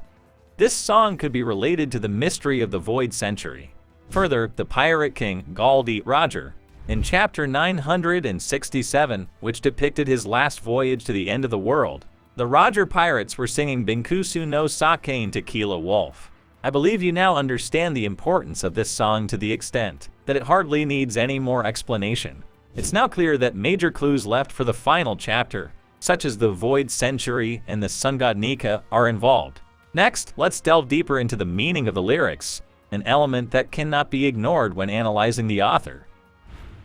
this song could be related to the mystery of the Void Century. Further, the Pirate King, Galdi Roger, in Chapter 967, which depicted his last voyage to the end of the world, the Roger pirates were singing Binkusu no Sake in Tequila Wolf. I believe you now understand the importance of this song to the extent that it hardly needs any more explanation. It's now clear that major clues left for the final chapter, such as the Void Century and the Sun God Nika, are involved. Next, let's delve deeper into the meaning of the lyrics, an element that cannot be ignored when analyzing the author.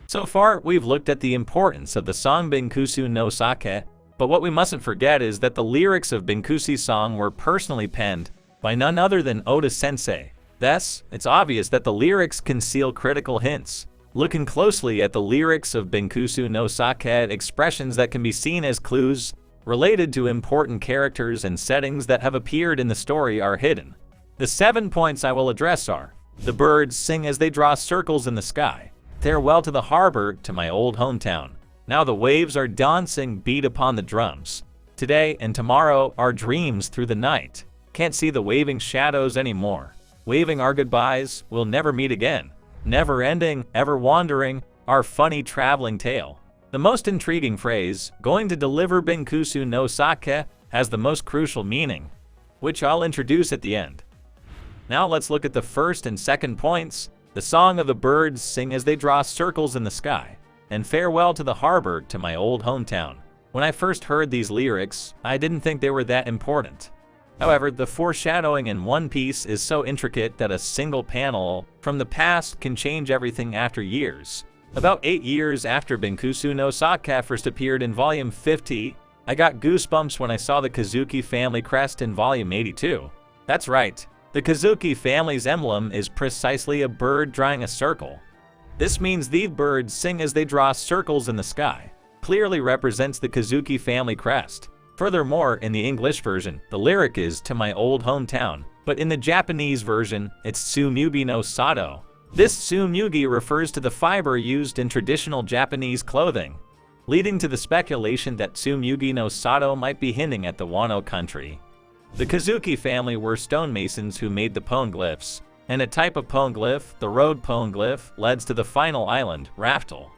So far, we've looked at the importance of the song Binkusu no Sake, but what we mustn't forget is that the lyrics of Binkusi's song were personally penned by none other than Oda-Sensei. Thus, it's obvious that the lyrics conceal critical hints. Looking closely at the lyrics of Binkusu no Sake, expressions that can be seen as clues related to important characters and settings that have appeared in the story are hidden. The 7 points I will address are: the birds sing as they draw circles in the sky. Farewell to the harbor, to my old hometown. Now the waves are dancing, beat upon the drums. Today and tomorrow are dreams through the night. Can't see the waving shadows anymore. Waving our goodbyes, we'll never meet again. Never ending, ever wandering, our funny traveling tale. The most intriguing phrase, going to deliver Binkusu no Sake, has the most crucial meaning, which I'll introduce at the end. Now let's look at the first and second points. The song of the birds sing as they draw circles in the sky, and farewell to the harbor, to my old hometown. When I first heard these lyrics, I didn't think they were that important. However, the foreshadowing in One Piece is so intricate that a single panel from the past can change everything after years. About 8 years after Binkusu no Sake first appeared in Volume 50, I got goosebumps when I saw the Kazuki family crest in Volume 82. That's right, the Kazuki family's emblem is precisely a bird drawing a circle. This means these birds sing as they draw circles in the sky. Clearly represents the Kazuki family crest. Furthermore, in the English version, the lyric is "to my old hometown," but in the Japanese version, it's "tsumugi no sato." This tsumugi refers to the fiber used in traditional Japanese clothing, leading to the speculation that tsumugi no sato might be hinting at the Wano country. The Kazuki family were stonemasons who made the poneglyphs, and a type of poneglyph, the road poneglyph, leads to the final island, Raftel.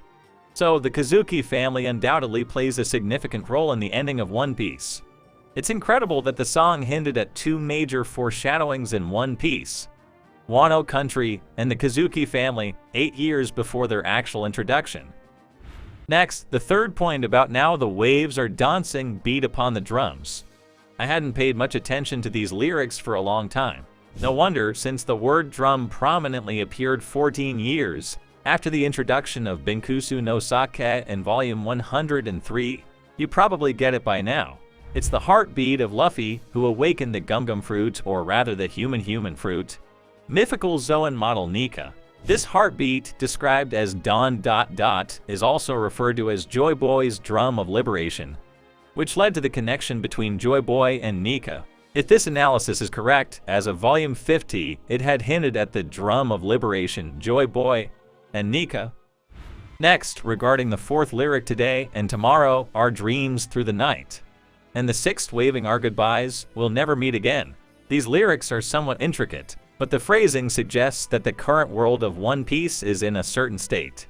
So the Kazuki family undoubtedly plays a significant role in the ending of One Piece. It's incredible that the song hinted at two major foreshadowings in One Piece: Wano country and the Kazuki family, 8 years before their actual introduction. Next, the third point about now the waves are dancing, beat upon the drums. I hadn't paid much attention to these lyrics for a long time. No wonder, since the word drum prominently appeared 14 years after the introduction of Binkusu no Sake in Volume 103. You probably get it by now. It's the heartbeat of Luffy, who awakened the Gum Gum fruit, or rather the human fruit. Mythical Zoan model Nika. This heartbeat, described as Dawn ... is also referred to as Joy Boy's Drum of Liberation, which led to the connection between Joy Boy and Nika. If this analysis is correct, as of volume 50, it had hinted at the Drum of Liberation, Joy Boy, and Nika. Next, regarding the fourth lyric, today and tomorrow are dreams through the night, and the sixth, waving our goodbyes, we'll never meet again. These lyrics are somewhat intricate, but the phrasing suggests that the current world of One Piece is in a certain state.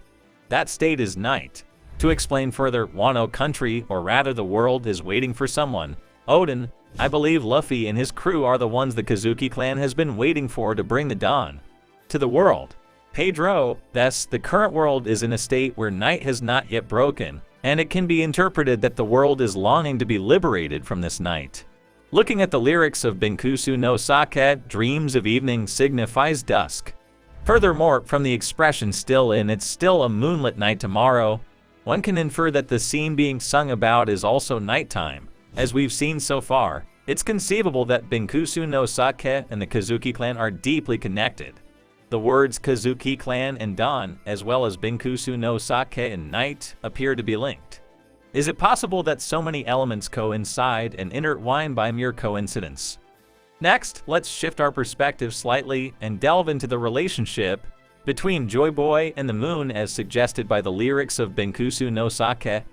That state is night. To explain further, Wano country, or rather the world, is waiting for someone. Oden, I believe Luffy and his crew are the ones the Kozuki clan has been waiting for to bring the dawn to the world. Pedro, thus, the current world is in a state where night has not yet broken, and it can be interpreted that the world is longing to be liberated from this night. Looking at the lyrics of Binkusu no Sake, dreams of evening signifies dusk. Furthermore, from the expression still in it's still a moonlit night tomorrow, one can infer that the scene being sung about is also nighttime. As we've seen so far, it's conceivable that Binkusu no Sake and the Kozuki clan are deeply connected. The words Kozuki clan and dawn, as well as Binkusu no Sake and night, appear to be linked. Is it possible that so many elements coincide and intertwine by mere coincidence? Next, let's shift our perspective slightly and delve into the relationship between Joy Boy and the moon as suggested by the lyrics of Binkusu no Sake.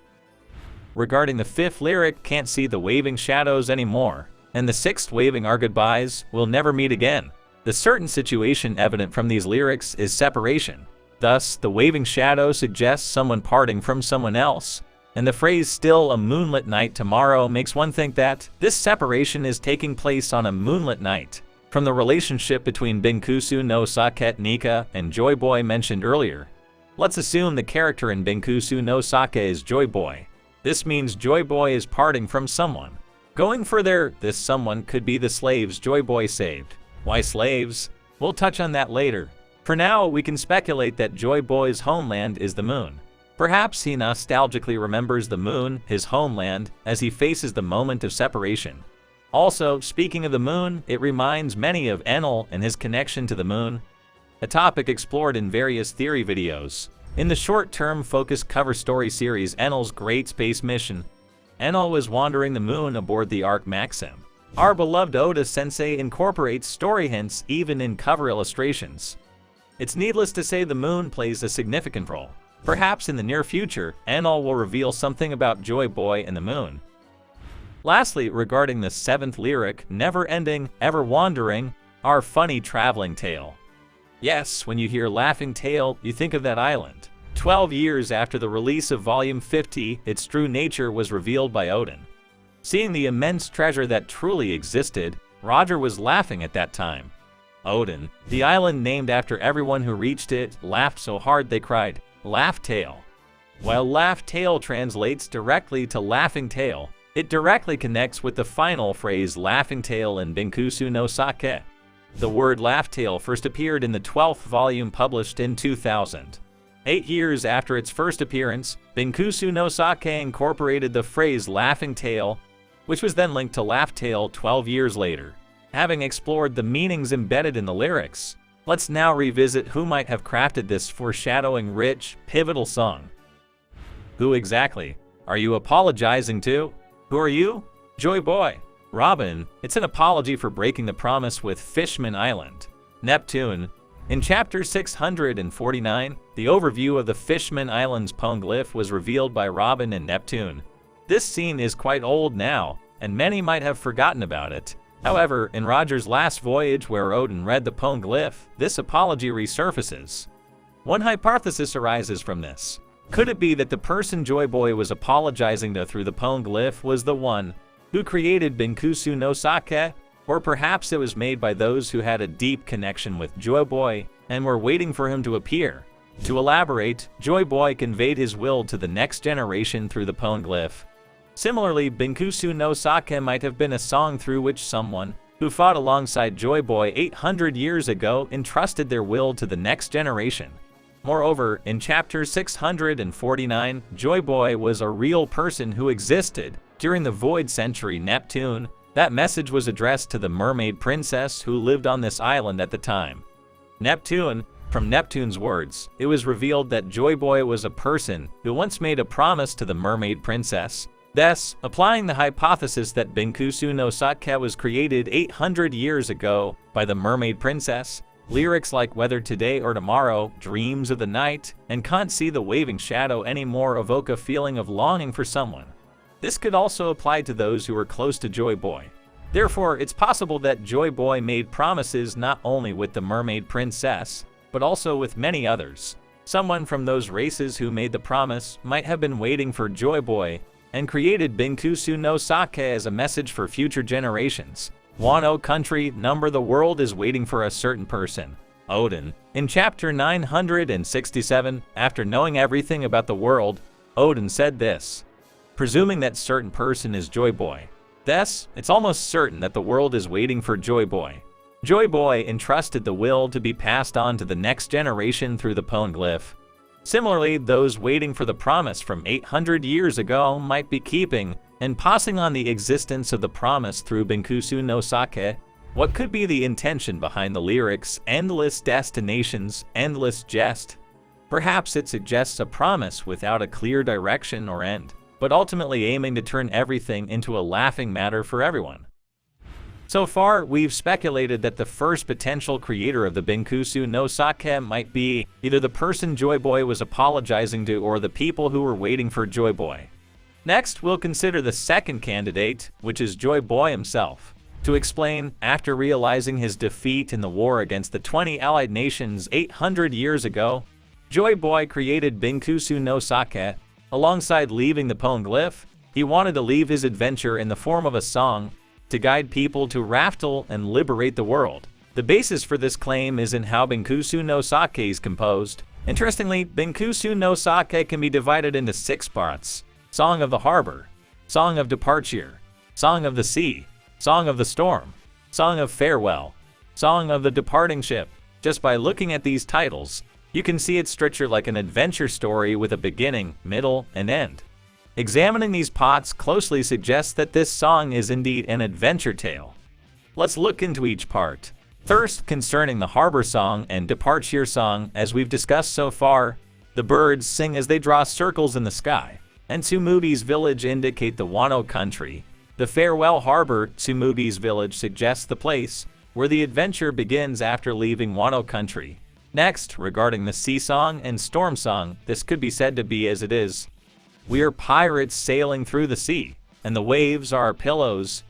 Regarding the fifth lyric, can't see the waving shadows anymore, and the sixth, waving our goodbyes, we'll never meet again. The certain situation evident from these lyrics is separation. Thus, the waving shadow suggests someone parting from someone else, and the phrase still a moonlit night tomorrow makes one think that this separation is taking place on a moonlit night. From the relationship between Binkusu no Sake, Nika, and Joy Boy mentioned earlier, let's assume the character in Binkusu no Sake is Joy Boy. This means Joy Boy is parting from someone. Going further, this someone could be the slaves Joy Boy saved. Why slaves? We'll touch on that later. For now, we can speculate that Joy Boy's homeland is the moon. Perhaps he nostalgically remembers the moon, his homeland, as he faces the moment of separation. Also, speaking of the moon, it reminds many of Enel and his connection to the moon, a topic explored in various theory videos. In the short-term focused cover story series Enel's Great Space Mission, Enel was wandering the moon aboard the Ark Maxim. Our beloved Oda-Sensei incorporates story hints even in cover illustrations. It's needless to say the moon plays a significant role. Perhaps in the near future, Enel will reveal something about Joy Boy and the moon. Lastly, regarding the seventh lyric, never ending, ever wandering, our funny traveling tale. Yes, when you hear laughing tale, you think of that island. 12 years after the release of Volume 50, its true nature was revealed by Oden. Seeing the immense treasure that truly existed, Roger was laughing at that time. Oden, the island named after everyone who reached it, laughed so hard they cried, Laugh Tale. While Laugh Tale translates directly to Laughing Tale, it directly connects with the final phrase Laughing Tale in Binkusu no Sake. The word Laugh Tale first appeared in the 12th volume published in 2000. 8 years after its first appearance, Binkusu no Sake incorporated the phrase Laughing Tale, which was then linked to Laugh Tale 12 years later. Having explored the meanings embedded in the lyrics, let's now revisit who might have crafted this foreshadowing rich, pivotal song. Who exactly are you apologizing to? Who are you? Joy Boy. Robin, it's an apology for breaking the promise with Fishman Island. Neptune. In chapter 649, the overview of the Fishman Island's poneglyph was revealed by Robin and Neptune. This scene is quite old now, and many might have forgotten about it. However, in Roger's last voyage where Oden read the poneglyph, this apology resurfaces. One hypothesis arises from this. Could it be that the person Joy Boy was apologizing to through the poneglyph was the one who created Binkusu no Sake? Or perhaps it was made by those who had a deep connection with Joy Boy and were waiting for him to appear. To elaborate, Joy Boy conveyed his will to the next generation through the poneglyph. Similarly, Binkusu no Sake might have been a song through which someone who fought alongside Joy Boy 800 years ago entrusted their will to the next generation. Moreover, in chapter 649, Joy Boy was a real person who existed during the Void Century Neptune. That message was addressed to the mermaid princess who lived on this island at the time. Neptune. From Neptune's words, it was revealed that Joy Boy was a person who once made a promise to the mermaid princess. Thus, applying the hypothesis that Binkusu no Sake was created 800 years ago by the mermaid princess, lyrics like Whether Today or Tomorrow, Dreams of the Night, and Can't See the Waving Shadow anymore evoke a feeling of longing for someone. This could also apply to those who were close to Joy Boy. Therefore, it's possible that Joy Boy made promises not only with the mermaid princess, but also with many others. Someone from those races who made the promise might have been waiting for Joy Boy and created Binkusu no Sake as a message for future generations. Wano country number the world is waiting for a certain person. Odin. In chapter 967, after knowing everything about the world, Odin said this, presuming that certain person is Joy Boy. Thus, it's almost certain that the world is waiting for Joy Boy. Joy Boy entrusted the will to be passed on to the next generation through the poneglyph. Similarly, those waiting for the promise from 800 years ago might be keeping and passing on the existence of the promise through Binkusu no Sake. What could be the intention behind the lyrics, endless destinations, endless jest? Perhaps it suggests a promise without a clear direction or end, but ultimately aiming to turn everything into a laughing matter for everyone. So far, we've speculated that the first potential creator of the Binkusu no Sake might be either the person Joy Boy was apologizing to or the people who were waiting for Joy Boy. Next, we'll consider the second candidate, which is Joy Boy himself. To explain, after realizing his defeat in the war against the 20 allied nations 800 years ago, Joy Boy created Binkusu no Sake. Alongside leaving the poneglyph, he wanted to leave his adventure in the form of a song to guide people to raftle and liberate the world. The basis for this claim is in how Binkusu no Sake is composed. Interestingly, Binkusu no Sake can be divided into 6 parts: Song of the Harbor, Song of Departure, Song of the Sea, Song of the Storm, Song of Farewell, Song of the Departing Ship. Just by looking at these titles, you can see it's structured like an adventure story with a beginning, middle, and end. Examining these pots closely suggests that this song is indeed an adventure tale. Let's look into each part. First, concerning the Harbor Song and Departure Song, as we've discussed so far, the birds sing as they draw circles in the sky, and Tsumugi's village indicate the Wano country. The Farewell Harbor, Tsumugi's village, suggests the place where the adventure begins after leaving Wano country. Next, regarding the Sea Song and Storm Song, this could be said to be as it is. We are pirates sailing through the sea, and the waves are our pillows.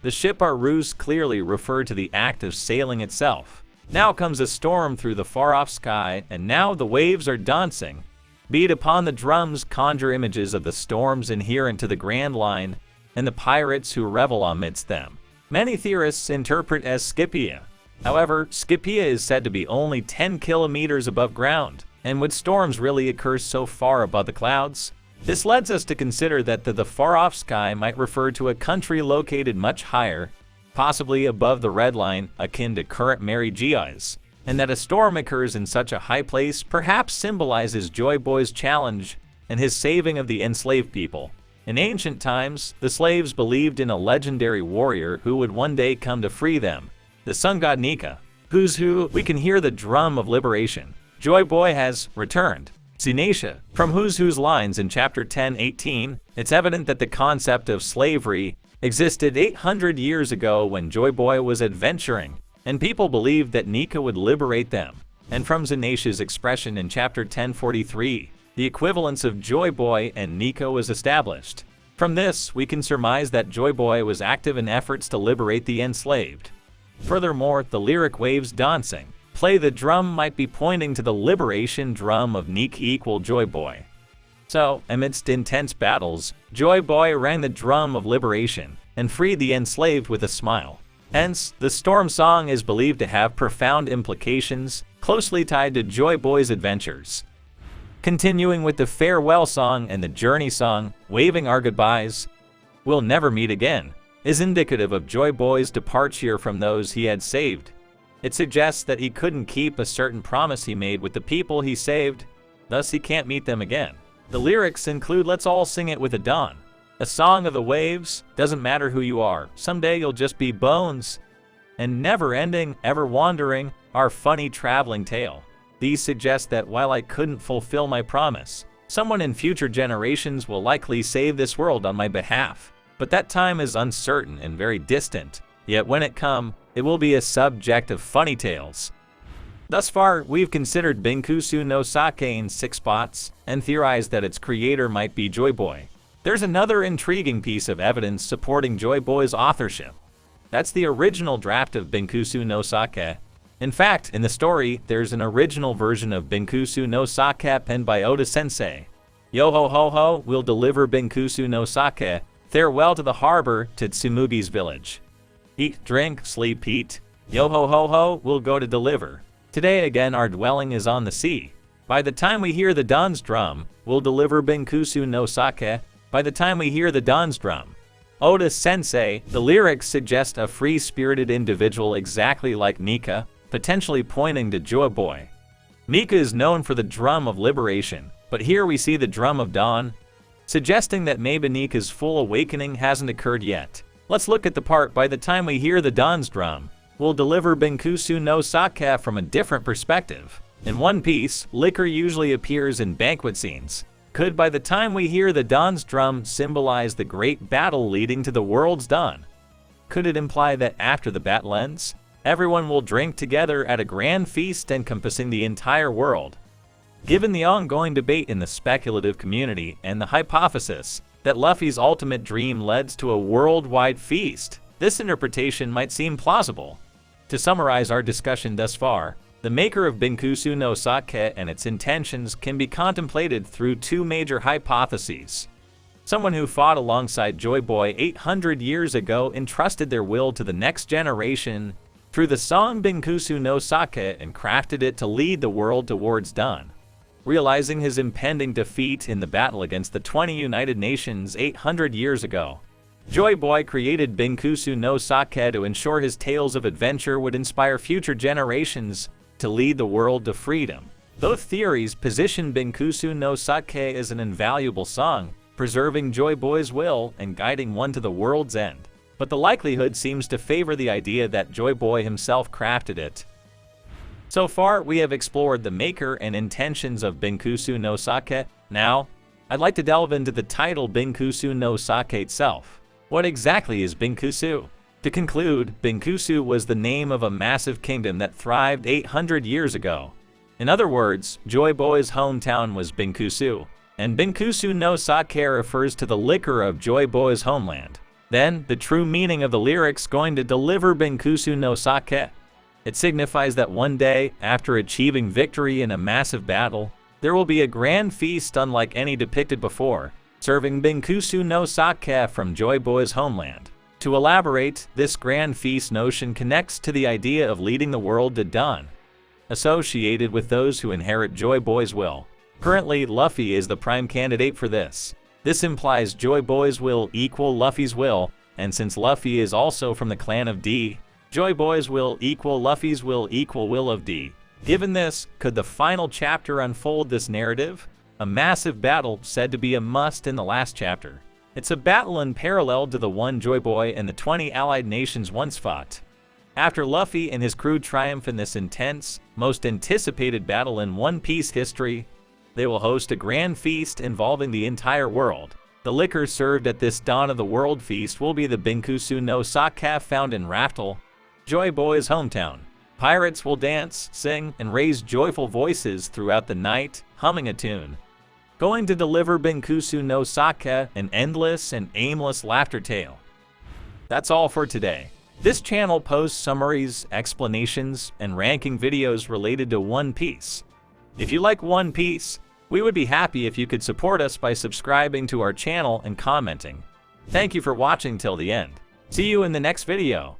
The ship our ruse clearly refer to the act of sailing itself. Now comes a storm through the far-off sky, and now the waves are dancing. Beat upon the drums conjure images of the storms inherent to the Grand Line, and the pirates who revel amidst them. Many theorists interpret as Scipia. However, Scipia is said to be only 10 kilometers above ground, and would storms really occur so far above the clouds? This leads us to consider that the far-off sky might refer to a country located much higher, possibly above the red line, akin to current Mary Gi's, and that a storm occurs in such a high place perhaps symbolizes Joy Boy's challenge and his saving of the enslaved people. In ancient times, the slaves believed in a legendary warrior who would one day come to free them, the sun god Nika. Who's who? We can hear the drum of liberation. Joy Boy has returned. Zinasha. From Who's Who's lines in chapter 10:18, it's evident that the concept of slavery existed 800 years ago when Joy Boy was adventuring, and people believed that Nika would liberate them. And from Zinasha's expression in chapter 10:43, the equivalence of Joy Boy and Nika was established. From this, we can surmise that Joy Boy was active in efforts to liberate the enslaved. Furthermore, the lyric waves dancing, play the drum might be pointing to the liberation drum of Nika equal Joy Boy. So, amidst intense battles, Joy Boy rang the drum of liberation and freed the enslaved with a smile. Hence, the Storm Song is believed to have profound implications closely tied to Joy Boy's adventures. Continuing with the Farewell Song and the Journey Song, waving our goodbyes, we'll never meet again, is indicative of Joy Boy's departure from those he had saved. It suggests that he couldn't keep a certain promise he made with the people he saved, thus he can't meet them again. The lyrics include "Let's all sing it with a dawn," a song of the waves, doesn't matter who you are, someday you'll just be bones, and never ending, ever wandering, our funny traveling tale. These suggest that while I couldn't fulfill my promise, someone in future generations will likely save this world on my behalf. But that time is uncertain and very distant, yet when it comes, it will be a subject of funny tales. Thus far, we've considered Binkusu no Sake in 6 spots, and theorized that its creator might be Joy Boy. There's another intriguing piece of evidence supporting Joy Boy's authorship. That's the original draft of Binkusu no Sake. In fact, in the story, there's an original version of Binkusu no Sake penned by Oda-Sensei. Yo ho ho ho, we'll deliver Binkusu no Sake. Farewell to the harbor, to Tsumugi's village. Eat, drink, sleep, eat. Yo ho ho ho, we'll go to deliver. Today again our dwelling is on the sea. By the time we hear the dawn's drum, we'll deliver Binkusu no Sake. By the time we hear the dawn's drum. Oda-Sensei, the lyrics suggest a free-spirited individual exactly like Nika, potentially pointing to Joy Boy. Nika is known for the drum of liberation, but here we see the drum of dawn, suggesting that maybe Nika's full awakening hasn't occurred yet. Let's look at the part by the time we hear the dawn's drum. We'll deliver Binkusu no Sake from a different perspective. In One Piece, liquor usually appears in banquet scenes. Could by the time we hear the dawn's drum symbolize the great battle leading to the world's dawn? Could it imply that after the battle ends, everyone will drink together at a grand feast encompassing the entire world? Given the ongoing debate in the speculative community and the hypothesis that Luffy's ultimate dream leads to a worldwide feast, this interpretation might seem plausible. To summarize our discussion thus far, the maker of Binkusu no Sake and its intentions can be contemplated through 2 major hypotheses. Someone who fought alongside Joy Boy 800 years ago entrusted their will to the next generation through the song Binkusu no Sake and crafted it to lead the world towards dawn. Realizing his impending defeat in the battle against the 20 United Nations 800 years ago, Joy Boy created Binkusu no Sake to ensure his tales of adventure would inspire future generations to lead the world to freedom. Both theories position Binkusu no Sake as an invaluable song, preserving Joy Boy's will and guiding one to the world's end. But the likelihood seems to favor the idea that Joy Boy himself crafted it. So far, we have explored the maker and intentions of Binkusu no Sake. Now, I'd like to delve into the title Binkusu no Sake itself. What exactly is Binkusu? To conclude, Binkusu was the name of a massive kingdom that thrived 800 years ago. In other words, Joy Boy's hometown was Binkusu, and Binkusu no Sake refers to the liquor of Joy Boy's homeland. Then, the true meaning of the lyrics going to deliver Binkusu no Sake. It signifies that one day, after achieving victory in a massive battle, there will be a grand feast unlike any depicted before, serving Binkusu no Sake from Joy Boy's homeland. To elaborate, this grand feast notion connects to the idea of leading the world to dawn, associated with those who inherit Joy Boy's will. Currently, Luffy is the prime candidate for this. This implies Joy Boy's will equal Luffy's will, and since Luffy is also from the clan of D, Joy Boy's will equal Luffy's will equal will of D. Given this, could the final chapter unfold this narrative? A massive battle said to be a must in the last chapter. It's a battle unparalleled to the one Joy Boy and the 20 allied nations once fought. After Luffy and his crew triumph in this intense, most anticipated battle in One Piece history, they will host a grand feast involving the entire world. The liquor served at this Dawn of the World feast will be the Binkusu no Sake found in Raftel, Joy Boy's hometown. Pirates will dance, sing, and raise joyful voices throughout the night, humming a tune. Going to deliver Binkusu no Sake, an endless and aimless laughter tale. That's all for today. This channel posts summaries, explanations, and ranking videos related to One Piece. If you like One Piece, we would be happy if you could support us by subscribing to our channel and commenting. Thank you for watching till the end. See you in the next video.